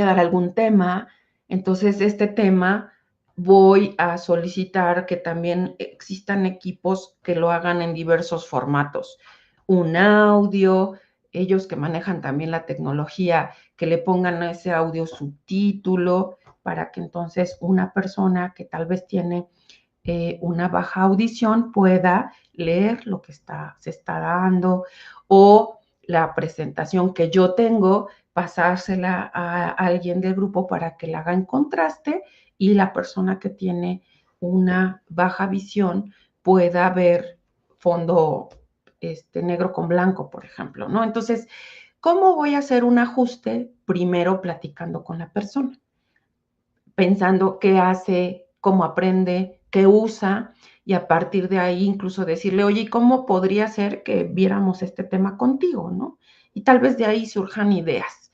dar algún tema, entonces este tema voy a solicitar que también existan equipos que lo hagan en diversos formatos. Un audio, ellos que manejan también la tecnología, que le pongan a ese audio subtítulo para que entonces una persona que tal vez tiene una baja audición pueda leer lo que se está dando, o la presentación que yo tengo, pasársela a alguien del grupo para que la haga en contraste y la persona que tiene una baja visión pueda ver fondo negro con blanco, por ejemplo, ¿no? Entonces, ¿cómo voy a hacer un ajuste? Primero platicando con la persona, pensando qué hace, cómo aprende, qué usa, y a partir de ahí incluso decirle, oye, ¿cómo podría ser que viéramos este tema contigo, no? Y tal vez de ahí surjan ideas.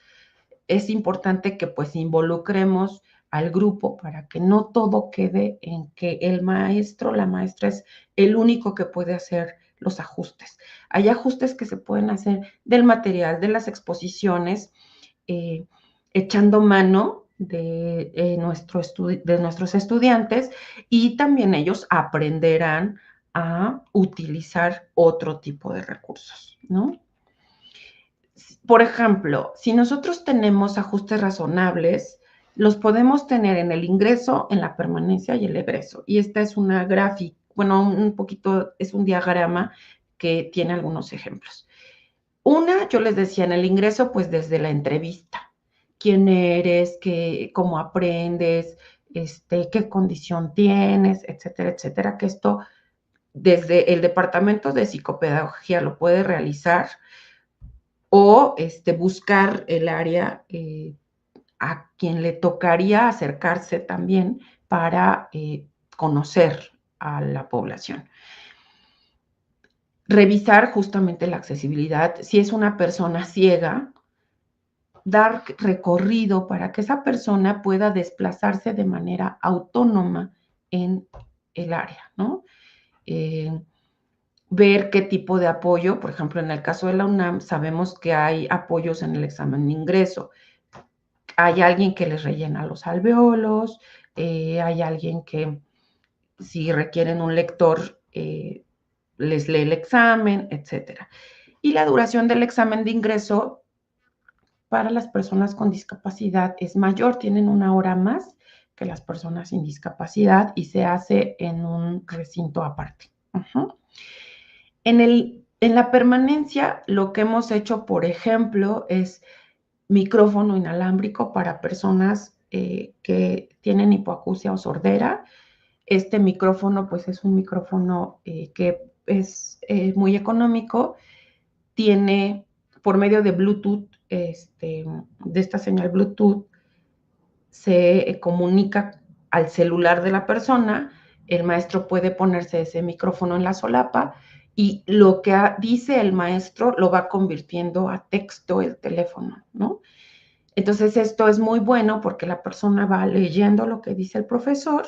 Es importante que pues involucremos al grupo para que no todo quede en que el maestro, la maestra es el único que puede hacer los ajustes. Hay ajustes que se pueden hacer del material, de las exposiciones, echando mano de nuestros estudiantes, y también ellos aprenderán a utilizar otro tipo de recursos, ¿no? Por ejemplo, si nosotros tenemos ajustes razonables, los podemos tener en el ingreso, en la permanencia y el egreso. Y esta es una gráfica, bueno, un poquito, es un diagrama que tiene algunos ejemplos. Una, yo les decía, en el ingreso, pues desde la entrevista. ¿Quién eres? ¿Cómo aprendes? ¿Qué condición tienes? Etcétera, etcétera. Que esto desde el departamento de psicopedagogía lo puede realizar, o buscar el área a quien le tocaría acercarse también para conocer a la población. Revisar justamente la accesibilidad. Si es una persona ciega, dar recorrido para que esa persona pueda desplazarse de manera autónoma en el área, ¿no? Ver qué tipo de apoyo, por ejemplo, en el caso de la UNAM, sabemos que hay apoyos en el examen de ingreso. Hay alguien que les rellena los alveolos, hay alguien que, si requieren un lector, les lee el examen, etcétera. Y la duración del examen de ingreso para las personas con discapacidad es mayor, tienen 1 hora más que las personas sin discapacidad, y se hace en un recinto aparte. En la permanencia, lo que hemos hecho, por ejemplo, es micrófono inalámbrico para personas que tienen hipoacusia o sordera. Este micrófono, pues, es un micrófono que es muy económico. Tiene, por medio de Bluetooth, de esta señal Bluetooth, se comunica al celular de la persona. El maestro puede ponerse ese micrófono en la solapa, y lo que dice el maestro lo va convirtiendo a texto el teléfono, ¿no? Entonces, esto es muy bueno porque la persona va leyendo lo que dice el profesor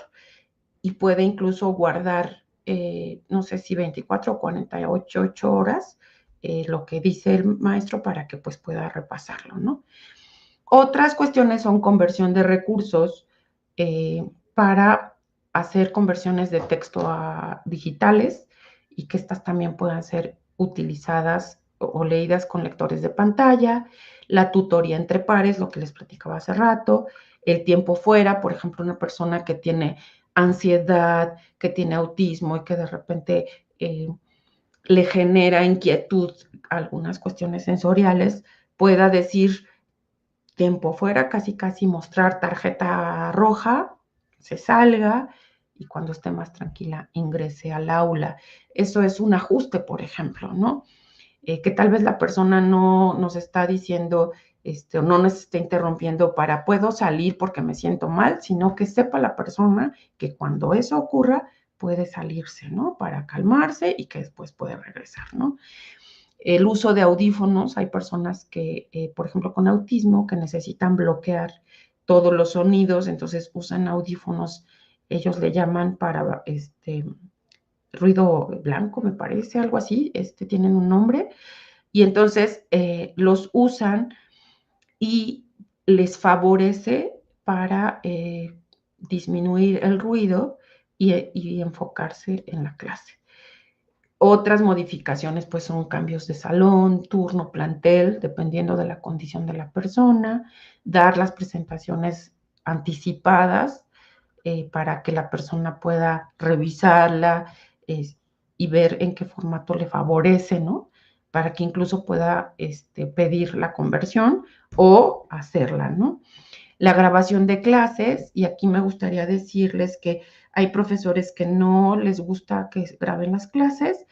y puede incluso guardar, no sé si 24 o 48 horas, lo que dice el maestro, para que pues pueda repasarlo, ¿no? Otras cuestiones son conversión de recursos, para hacer conversiones de texto a digitales, y que estas también puedan ser utilizadas o leídas con lectores de pantalla. La tutoría entre pares, lo que les platicaba hace rato. El tiempo fuera, por ejemplo, una persona que tiene ansiedad, que tiene autismo y que de repente le genera inquietud algunas cuestiones sensoriales, pueda decir tiempo fuera, casi mostrar tarjeta roja, se salga, y cuando esté más tranquila ingrese al aula. Eso es un ajuste, por ejemplo, ¿no? Que tal vez la persona no nos está diciendo, o no nos esté interrumpiendo para puedo salir porque me siento mal, sino que sepa la persona que cuando eso ocurra puede salirse, ¿no? Para calmarse y que después puede regresar, ¿no? El uso de audífonos, hay personas que, por ejemplo, con autismo, que necesitan bloquear todos los sonidos, entonces usan audífonos, ellos le llaman para ruido blanco, me parece, algo así, tienen un nombre, y entonces los usan y les favorece para disminuir el ruido y enfocarse en la clase. Otras modificaciones pues son cambios de salón, turno, plantel, dependiendo de la condición de la persona, dar las presentaciones anticipadas para que la persona pueda revisarla y ver en qué formato le favorece, ¿no? Para que incluso pueda pedir la conversión o hacerla, ¿no? La grabación de clases, y aquí me gustaría decirles que hay profesores que no les gusta que graben las clases,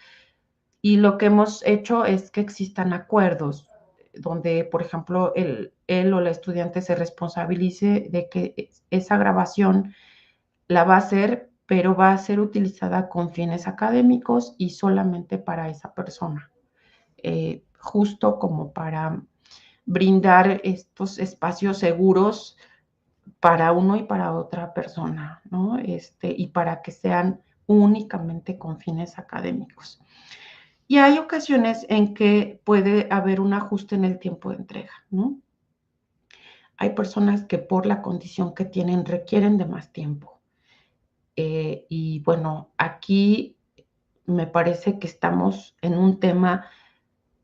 y lo que hemos hecho es que existan acuerdos donde, por ejemplo, él o la estudiante se responsabilice de que esa grabación la va a hacer, pero va a ser utilizada con fines académicos y solamente para esa persona, justo como para brindar estos espacios seguros para uno y para otra persona, ¿no? Y para que sean únicamente con fines académicos. Y hay ocasiones en que puede haber un ajuste en el tiempo de entrega, ¿no? Hay personas que por la condición que tienen requieren de más tiempo. Y bueno, aquí me parece que estamos en un tema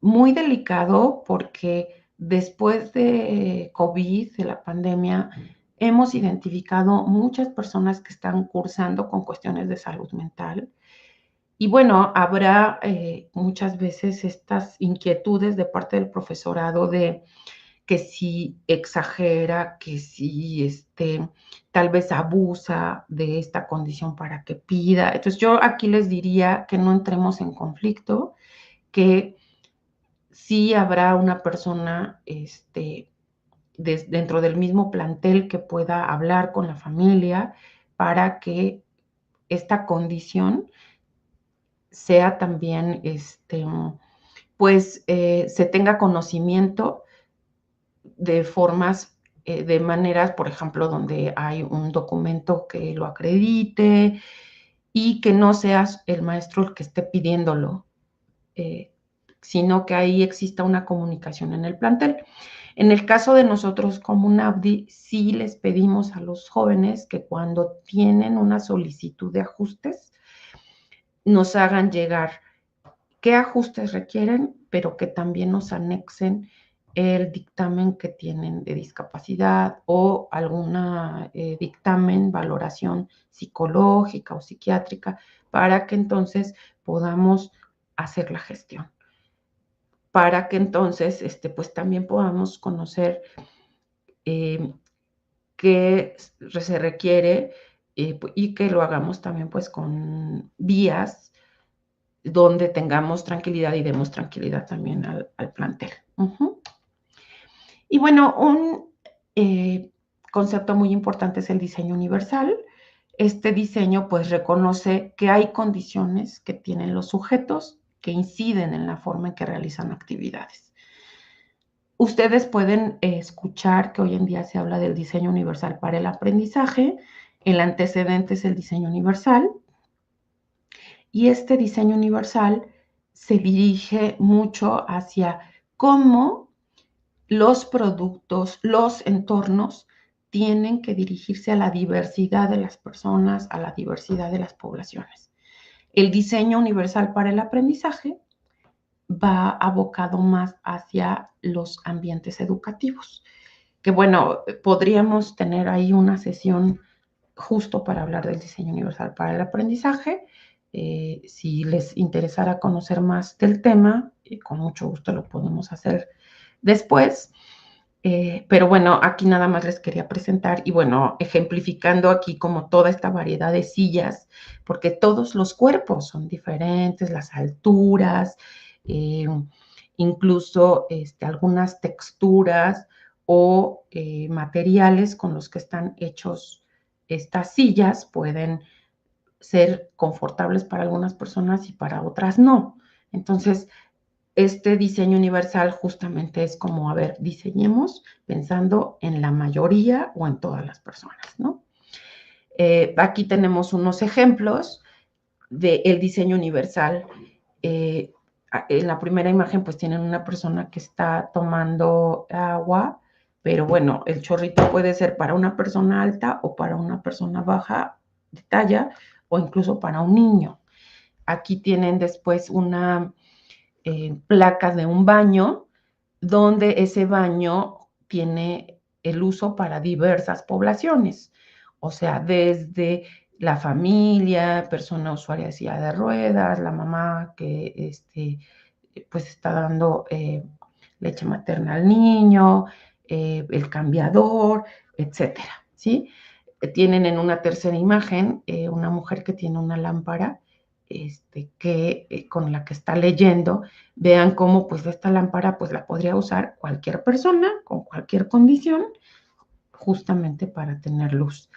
muy delicado porque después de COVID, de la pandemia, hemos identificado muchas personas que están cursando con cuestiones de salud mental. Y bueno, habrá muchas veces estas inquietudes de parte del profesorado de que si exagera, que si tal vez abusa de esta condición para que pida. Entonces yo aquí les diría que no entremos en conflicto, que sí habrá una persona dentro del mismo plantel que pueda hablar con la familia para que esta condición sea también, pues, se tenga conocimiento de formas, de maneras, por ejemplo, donde hay un documento que lo acredite y que no seas el maestro el que esté pidiéndolo, eh, sino que ahí exista una comunicación en el plantel. En el caso de nosotros como UNAVDI, sí les pedimos a los jóvenes que cuando tienen una solicitud de ajustes, nos hagan llegar qué ajustes requieren, pero que también nos anexen el dictamen que tienen de discapacidad o alguna dictamen, valoración psicológica o psiquiátrica, para que entonces podamos hacer la gestión. Para que entonces, pues también podamos conocer qué se requiere y que lo hagamos también pues con vías donde tengamos tranquilidad y demos tranquilidad también al plantel. Y bueno, un concepto muy importante es el diseño universal. Este diseño pues reconoce que hay condiciones que tienen los sujetos que inciden en la forma en que realizan actividades. Ustedes pueden escuchar que hoy en día se habla del diseño universal para el aprendizaje. El antecedente es el diseño universal. Y este diseño universal se dirige mucho hacia cómo los productos, los entornos tienen que dirigirse a la diversidad de las personas, a la diversidad de las poblaciones. El diseño universal para el aprendizaje va abocado más hacia los ambientes educativos, que bueno, podríamos tener ahí una sesión justo para hablar del diseño universal para el aprendizaje. Si les interesara conocer más del tema, con mucho gusto lo podemos hacer después. Pero bueno, aquí nada más les quería presentar y bueno, ejemplificando aquí como toda esta variedad de sillas, porque todos los cuerpos son diferentes, las alturas, incluso algunas texturas o materiales con los que están hechos estas sillas pueden ser confortables para algunas personas y para otras no. Entonces, este diseño universal justamente es como, a ver, diseñemos pensando en la mayoría o en todas las personas, ¿no? Aquí tenemos unos ejemplos del diseño universal. En la primera imagen pues tienen una persona que está tomando agua, pero bueno, el chorrito puede ser para una persona alta o para una persona baja de talla o incluso para un niño. Aquí tienen después una placa de un baño, donde ese baño tiene el uso para diversas poblaciones, o sea, desde la familia, persona usuaria de silla de ruedas, la mamá que pues está dando leche materna al niño, el cambiador, etcétera, ¿sí? Tienen en una tercera imagen una mujer que tiene una lámpara con la que está leyendo. Vean cómo pues esta lámpara pues la podría usar cualquier persona con cualquier condición justamente para tener luz.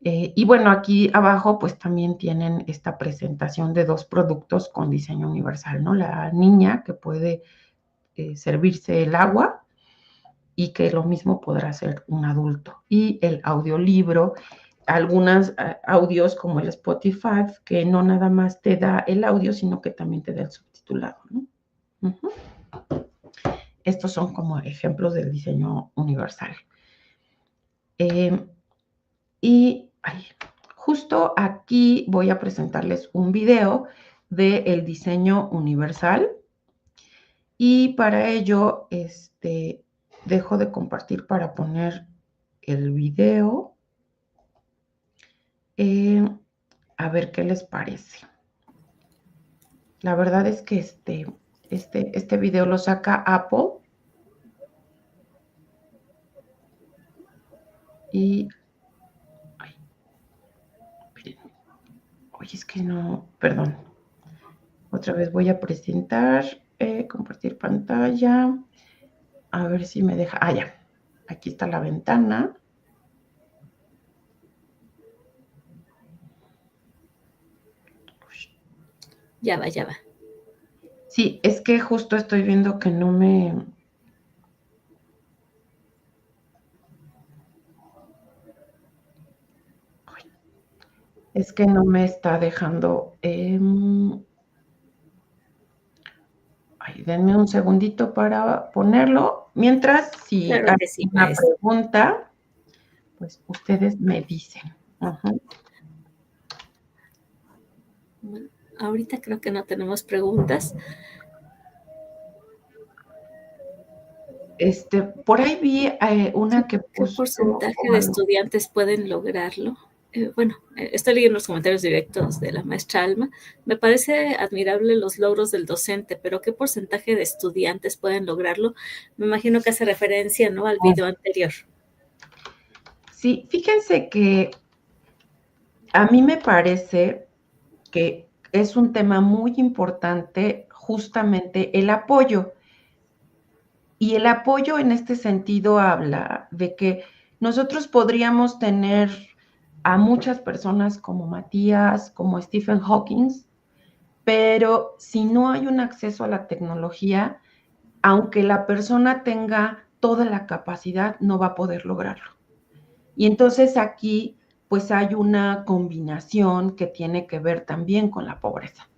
Y bueno, aquí abajo pues también tienen esta presentación de dos productos con diseño universal, ¿no? La niña que puede servirse el agua y que lo mismo podrá hacer un adulto. Y el audiolibro, algunos audios como el Spotify, que no nada más te da el audio, sino que también te da el subtitulado, ¿no? Uh-huh. Estos son como ejemplos del diseño universal. Justo aquí voy a presentarles un video del diseño universal. Y para ello, dejo de compartir para poner el video. A ver qué les parece. La verdad es que este video lo saca Apple. Y... Oye, es que no... Perdón. Otra vez voy a presentar, compartir pantalla. A ver si me deja... ya. Aquí está la ventana. Ya va, ya va. Sí, es que justo estoy viendo que no me... Es que no me está dejando... denme un segundito para ponerlo. Mientras, si claro hay sí, una pregunta, pues ustedes me dicen. Uh-huh. Bueno, ahorita creo que no tenemos preguntas. Por ahí vi una que puso... ¿Qué porcentaje de estudiantes pueden lograrlo? Bueno, estoy leyendo los comentarios directos de la maestra Alma. Me parece admirable los logros del docente, pero ¿qué porcentaje de estudiantes pueden lograrlo? Me imagino que hace referencia, ¿no?, al video anterior. Sí, fíjense que a mí me parece que es un tema muy importante justamente el apoyo. Y el apoyo en este sentido habla de que nosotros podríamos tener a muchas personas como Matías, como Stephen Hawking, pero si no hay un acceso a la tecnología, aunque la persona tenga toda la capacidad, no va a poder lograrlo. Y entonces aquí pues hay una combinación que tiene que ver también con la pobreza.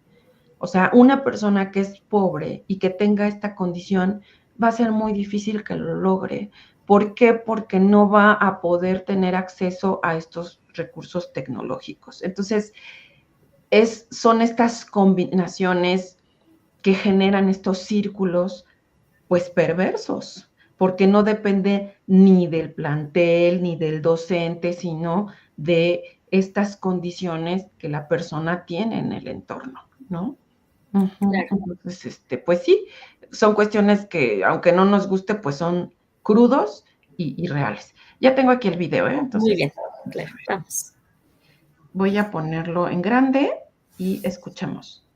O sea, una persona que es pobre y que tenga esta condición va a ser muy difícil que lo logre. ¿Por qué? Porque no va a poder tener acceso a estos recursos tecnológicos. Entonces, son estas combinaciones que generan estos círculos, pues perversos, porque no depende ni del plantel, ni del docente, sino de estas condiciones que la persona tiene en el entorno, ¿no? Uh-huh. Claro. Entonces, pues sí, son cuestiones que, aunque no nos guste, pues son crudos y reales. Ya tengo aquí el video, ¿eh? Entonces, muy bien, claro, vamos. Voy a ponerlo en grande y escuchemos.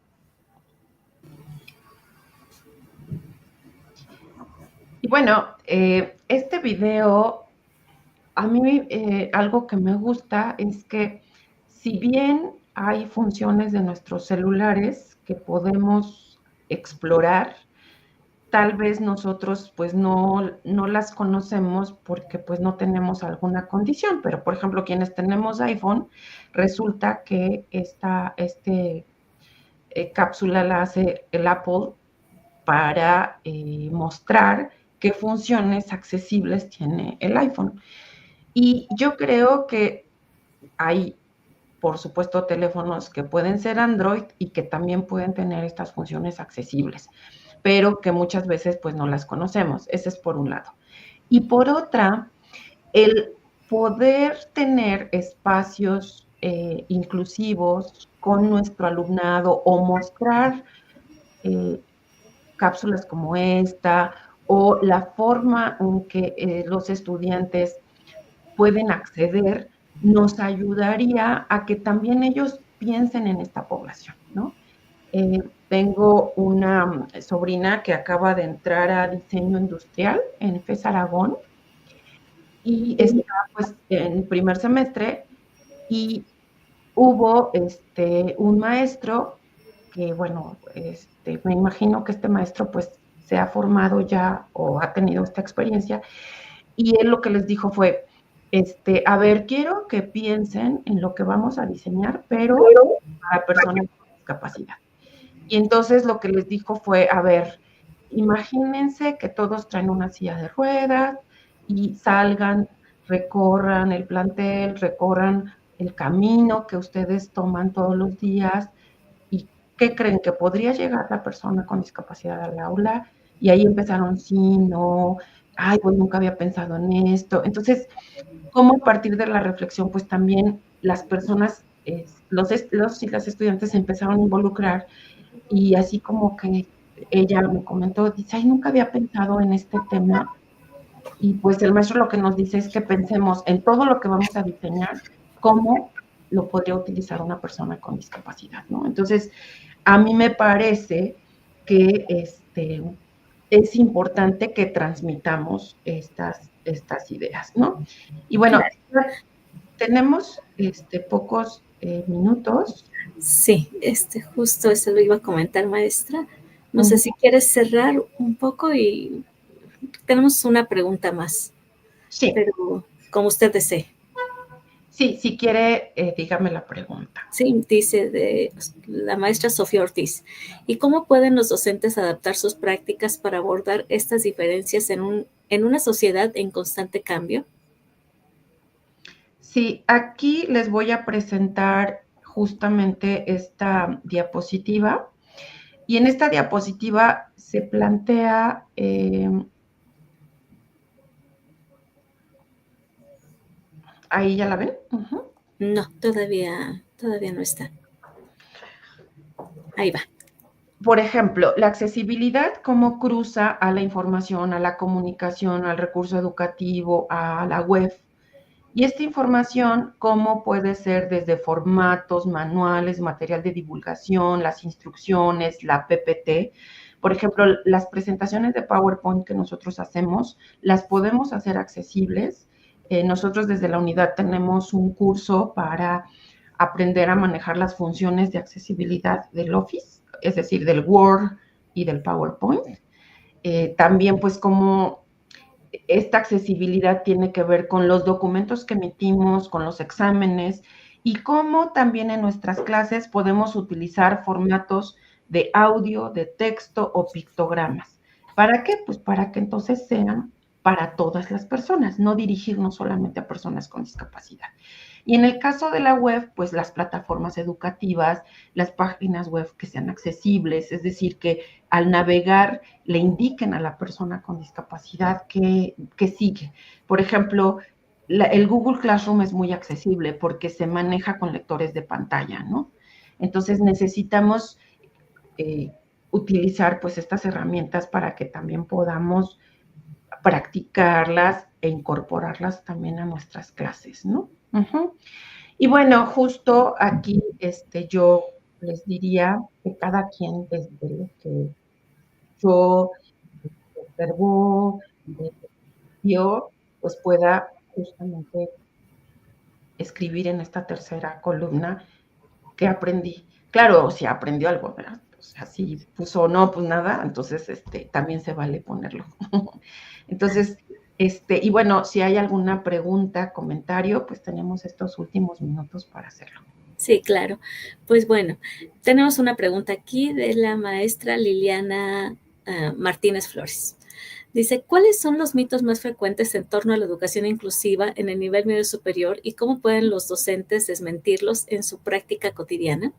Y bueno, este video, a mí algo que me gusta es que si bien hay funciones de nuestros celulares que podemos explorar, tal vez nosotros pues no las conocemos porque pues no tenemos alguna condición, pero por ejemplo quienes tenemos iPhone, resulta que esta cápsula la hace el Apple para mostrar qué funciones accesibles tiene el iPhone. Y yo creo que hay, por supuesto, teléfonos que pueden ser Android y que también pueden tener estas funciones accesibles, pero que muchas veces pues no las conocemos. Ese es por un lado. Y por otra, el poder tener espacios inclusivos con nuestro alumnado o mostrar cápsulas como esta o la forma en que los estudiantes pueden acceder, nos ayudaría a que también ellos piensen en esta población, ¿no? Tengo una sobrina que acaba de entrar a diseño industrial en FES Aragón y está pues en primer semestre y hubo un maestro que, bueno, me imagino que este maestro pues se ha formado ya o ha tenido esta experiencia y él lo que les dijo fue, a ver, quiero que piensen en lo que vamos a diseñar, pero para personas con discapacidad. Y entonces lo que les dijo fue, a ver, imagínense que todos traen una silla de ruedas y salgan, recorran el plantel, recorran el camino que ustedes toman todos los días. ¿Y qué creen? ¿Que podría llegar la persona con discapacidad al aula? Y ahí empezaron, sí, no, ay, pues nunca había pensado en esto. Entonces, ¿cómo a partir de la reflexión, pues también las personas, los y las estudiantes se empezaron a involucrar y así como que ella me comentó, dice, ay, nunca había pensado en este tema. Y pues el maestro lo que nos dice es que pensemos en todo lo que vamos a diseñar, cómo lo podría utilizar una persona con discapacidad, ¿no? Entonces, a mí me parece que es importante que transmitamos estas ideas, ¿no? Y bueno, tenemos pocos minutos. Sí, justo eso lo iba a comentar, maestra. No sé si quieres cerrar un poco y tenemos una pregunta más. Sí. Pero como usted desee. Sí, si quiere, dígame la pregunta. Sí, dice de la maestra Sofía Ortiz. ¿Y cómo pueden los docentes adaptar sus prácticas para abordar estas diferencias en una sociedad en constante cambio? Sí, aquí les voy a presentar justamente esta diapositiva. Y en esta diapositiva se plantea ¿ahí ya la ven? No, todavía no está. Ahí va. Por ejemplo, la accesibilidad, cómo cruza a la información, a la comunicación, al recurso educativo, a la web. Y esta información, cómo puede ser desde formatos, manuales, material de divulgación, las instrucciones, la PPT. Por ejemplo, las presentaciones de PowerPoint que nosotros hacemos, las podemos hacer accesibles. Nosotros desde la unidad tenemos un curso para aprender a manejar las funciones de accesibilidad del Office, es decir, del Word y del PowerPoint. También, pues, cómo esta accesibilidad tiene que ver con los documentos que emitimos, con los exámenes y cómo también en nuestras clases podemos utilizar formatos de audio, de texto o pictogramas. ¿Para qué? Pues para que entonces sean para todas las personas, no dirigirnos solamente a personas con discapacidad. Y en el caso de la web, pues las plataformas educativas, las páginas web que sean accesibles, es decir, que al navegar le indiquen a la persona con discapacidad que sigue. Por ejemplo, el Google Classroom es muy accesible porque se maneja con lectores de pantalla, ¿no? Entonces necesitamos utilizar pues estas herramientas para que también podamos practicarlas e incorporarlas también a nuestras clases, ¿no? Y bueno, justo aquí yo les diría que cada quien desde lo que yo observó, vio, pues pueda justamente escribir en esta tercera columna que aprendí. Claro, si aprendió algo, ¿verdad? O sea, si puso no, pues nada, entonces también se vale ponerlo. Entonces, y bueno, si hay alguna pregunta, comentario, pues tenemos estos últimos minutos para hacerlo. Sí, claro. Pues bueno, tenemos una pregunta aquí de la maestra Liliana Martínez Flores. Dice, ¿cuáles son los mitos más frecuentes en torno a la educación inclusiva en el nivel medio superior y cómo pueden los docentes desmentirlos en su práctica cotidiana?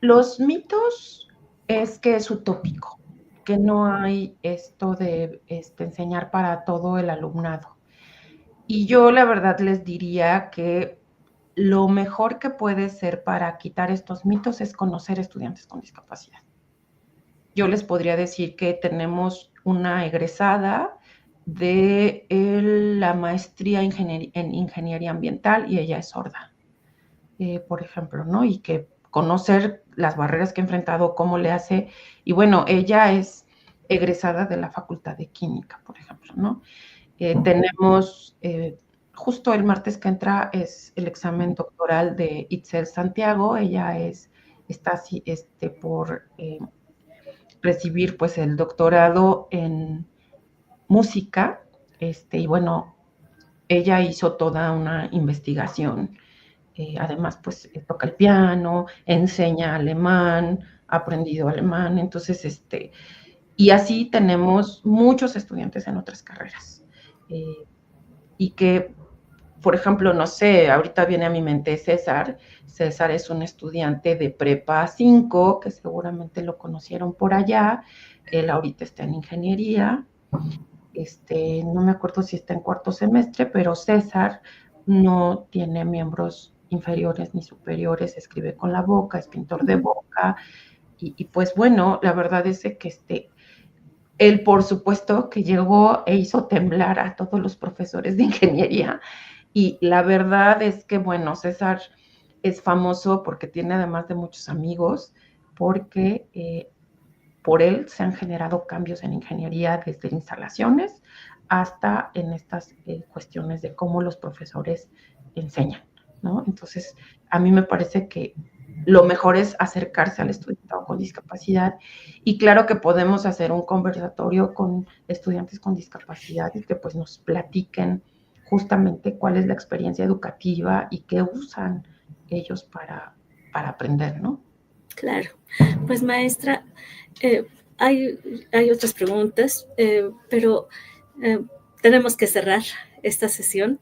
Los mitos es que es utópico, que no hay esto de enseñar para todo el alumnado. Y yo la verdad les diría que lo mejor que puede ser para quitar estos mitos es conocer estudiantes con discapacidad. Yo les podría decir que tenemos una egresada de la maestría en ingeniería ambiental y ella es sorda, por ejemplo, ¿no? Y que conocer las barreras que ha enfrentado, cómo le hace, y bueno, ella es egresada de la Facultad de Química, por ejemplo, ¿no? Tenemos, justo el martes que entra es el examen doctoral de Itzel Santiago, ella está así, por recibir pues el doctorado en música, y bueno, ella hizo toda una investigación, además pues toca el piano, enseña alemán, ha aprendido alemán, entonces y así tenemos muchos estudiantes en otras carreras, y que, por ejemplo, no sé, ahorita viene a mi mente César. César es un estudiante de Prepa 5, que seguramente lo conocieron por allá. Él ahorita está en ingeniería. No me acuerdo si está en cuarto semestre, pero César no tiene miembros inferiores ni superiores, escribe con la boca, es pintor de boca. Y pues bueno, la verdad es que él, por supuesto, que llegó e hizo temblar a todos los profesores de ingeniería. Y la verdad es que, bueno, César es famoso porque tiene además de muchos amigos, porque por él se han generado cambios en ingeniería desde instalaciones hasta en estas cuestiones de cómo los profesores enseñan, ¿no? Entonces, a mí me parece que lo mejor es acercarse al estudiante con discapacidad, y claro que podemos hacer un conversatorio con estudiantes con discapacidad y que pues nos platiquen justamente cuál es la experiencia educativa y qué usan ellos para aprender, ¿no? Claro. Pues maestra, hay otras preguntas, pero tenemos que cerrar esta sesión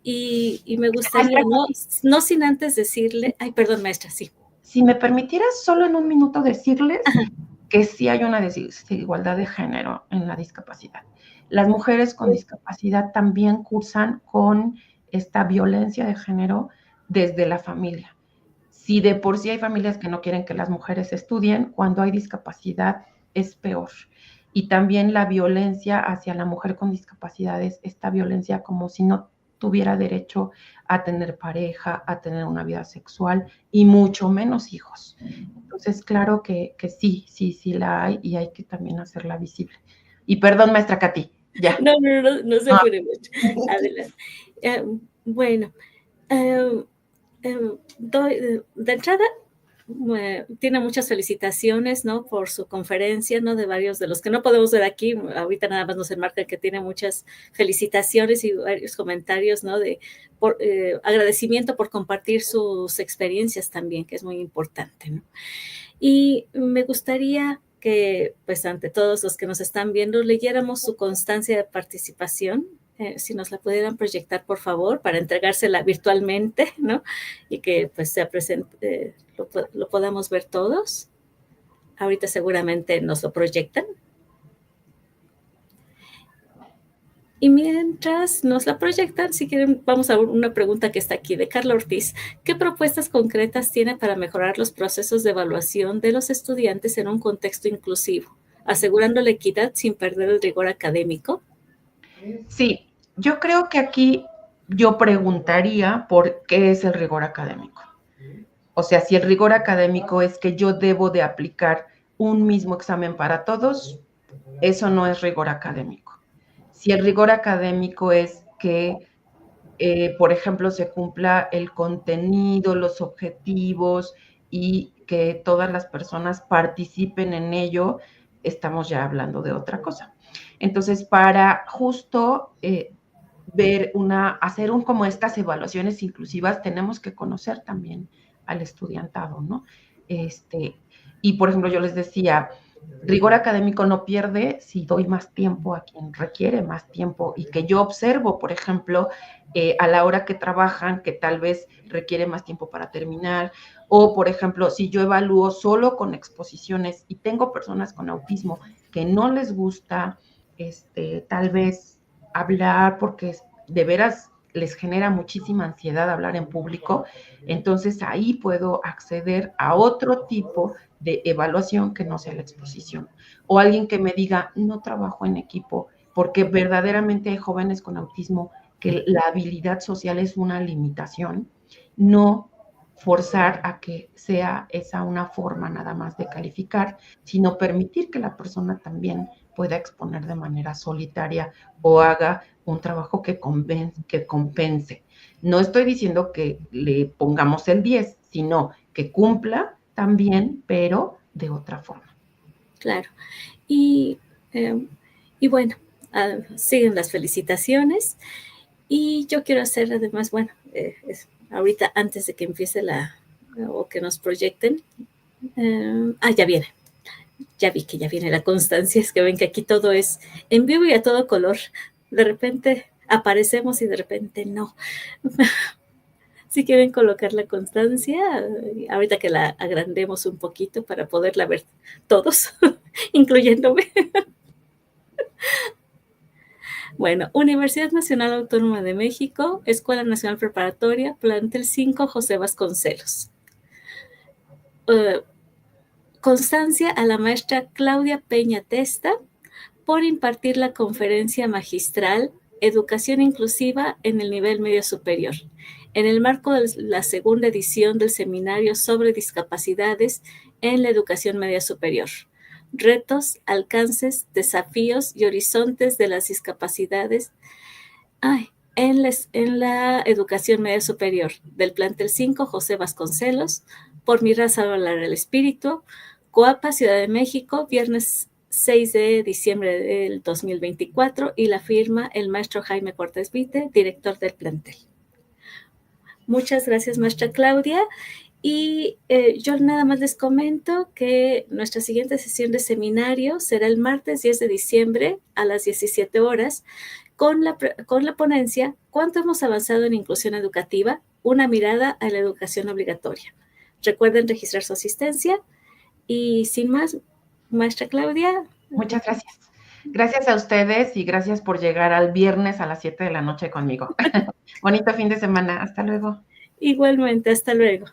y me gustaría, no sin antes decirle, ay, perdón, maestra, sí. Si me permitieras solo en un minuto decirles que sí hay una desigualdad de género en la discapacidad. Las mujeres con discapacidad también cursan con esta violencia de género desde la familia. Si de por sí hay familias que no quieren que las mujeres estudien, cuando hay discapacidad es peor. Y también la violencia hacia la mujer con discapacidades, esta violencia como si no tuviera derecho a tener pareja, a tener una vida sexual y mucho menos hijos. Entonces, claro que sí la hay y hay que también hacerla visible. Y perdón, maestra Katy, ya. No se apure mucho. Adelante. Bueno, de entrada, tiene muchas felicitaciones, ¿no? Por su conferencia, ¿no? De varios de los que no podemos ver aquí, ahorita nada más nos enmarca que tiene muchas felicitaciones y varios comentarios, ¿no? Agradecimiento por compartir sus experiencias también, que es muy importante, ¿no? Y me gustaría que, pues, ante todos los que nos están viendo, leyéramos su constancia de participación. Si nos la pudieran proyectar, por favor, para entregársela virtualmente, ¿no? Y que, pues, sea presente, lo podamos ver todos. Ahorita seguramente nos lo proyectan. Y mientras nos la proyectan, si quieren, vamos a una pregunta que está aquí de Carla Ortiz. ¿Qué propuestas concretas tiene para mejorar los procesos de evaluación de los estudiantes en un contexto inclusivo, asegurando la equidad sin perder el rigor académico? Sí, yo creo que aquí yo preguntaría por qué es el rigor académico. O sea, si el rigor académico es que yo debo de aplicar un mismo examen para todos, eso no es rigor académico. Si el rigor académico es que, por ejemplo, se cumpla el contenido, los objetivos y que todas las personas participen en ello, estamos ya hablando de otra cosa. Entonces, para justo hacer como estas evaluaciones inclusivas, tenemos que conocer también al estudiantado, ¿no? Y por ejemplo, yo les decía, rigor académico no pierde si doy más tiempo a quien requiere más tiempo y que yo observo, por ejemplo, a la hora que trabajan, que tal vez requiere más tiempo para terminar, o por ejemplo, si yo evalúo solo con exposiciones y tengo personas con autismo que no les gusta, tal vez hablar porque de veras les genera muchísima ansiedad hablar en público, entonces ahí puedo acceder a otro tipo de evaluación que no sea la exposición. O alguien que me diga, no trabajo en equipo, porque verdaderamente hay jóvenes con autismo que la habilidad social es una limitación, no forzar a que sea esa una forma nada más de calificar, sino permitir que la persona también pueda exponer de manera solitaria o haga un trabajo que compense. No estoy diciendo que le pongamos el 10, sino que cumpla también, pero de otra forma. Claro. Y bueno, siguen las felicitaciones. Y yo quiero hacer además, bueno, ahorita antes de que empiece o que nos proyecten, ya viene. Ya vi que ya viene la constancia, es que ven que aquí todo es en vivo y a todo color. De repente aparecemos y de repente no. Si quieren colocar la constancia, ahorita que la agrandemos un poquito para poderla ver todos, incluyéndome. Bueno, Universidad Nacional Autónoma de México, Escuela Nacional Preparatoria, plantel 5, José Vasconcelos. Constancia a la maestra Claudia Peña Testa por impartir la conferencia magistral Educación Inclusiva en el Nivel Medio Superior, en el marco de la segunda edición del Seminario sobre Discapacidades en la Educación Media Superior. Retos, alcances, desafíos y horizontes de las discapacidades en la educación media superior, del plantel 5, José Vasconcelos, por mi raza hablar el espíritu, Coapa, Ciudad de México, viernes 6 de diciembre del 2024, y la firma el maestro Jaime Cortés Vite, director del plantel. Muchas gracias, maestra Claudia. Y yo nada más les comento que nuestra siguiente sesión de seminario será el martes 10 de diciembre a las 17 horas con la ponencia ¿Cuánto hemos avanzado en inclusión educativa? Una mirada a la educación obligatoria. Recuerden registrar su asistencia y sin más, maestra Claudia. Muchas gracias. Gracias a ustedes y gracias por llegar al viernes a las 7 de la noche conmigo. Bonito fin de semana. Hasta luego. Igualmente, hasta luego.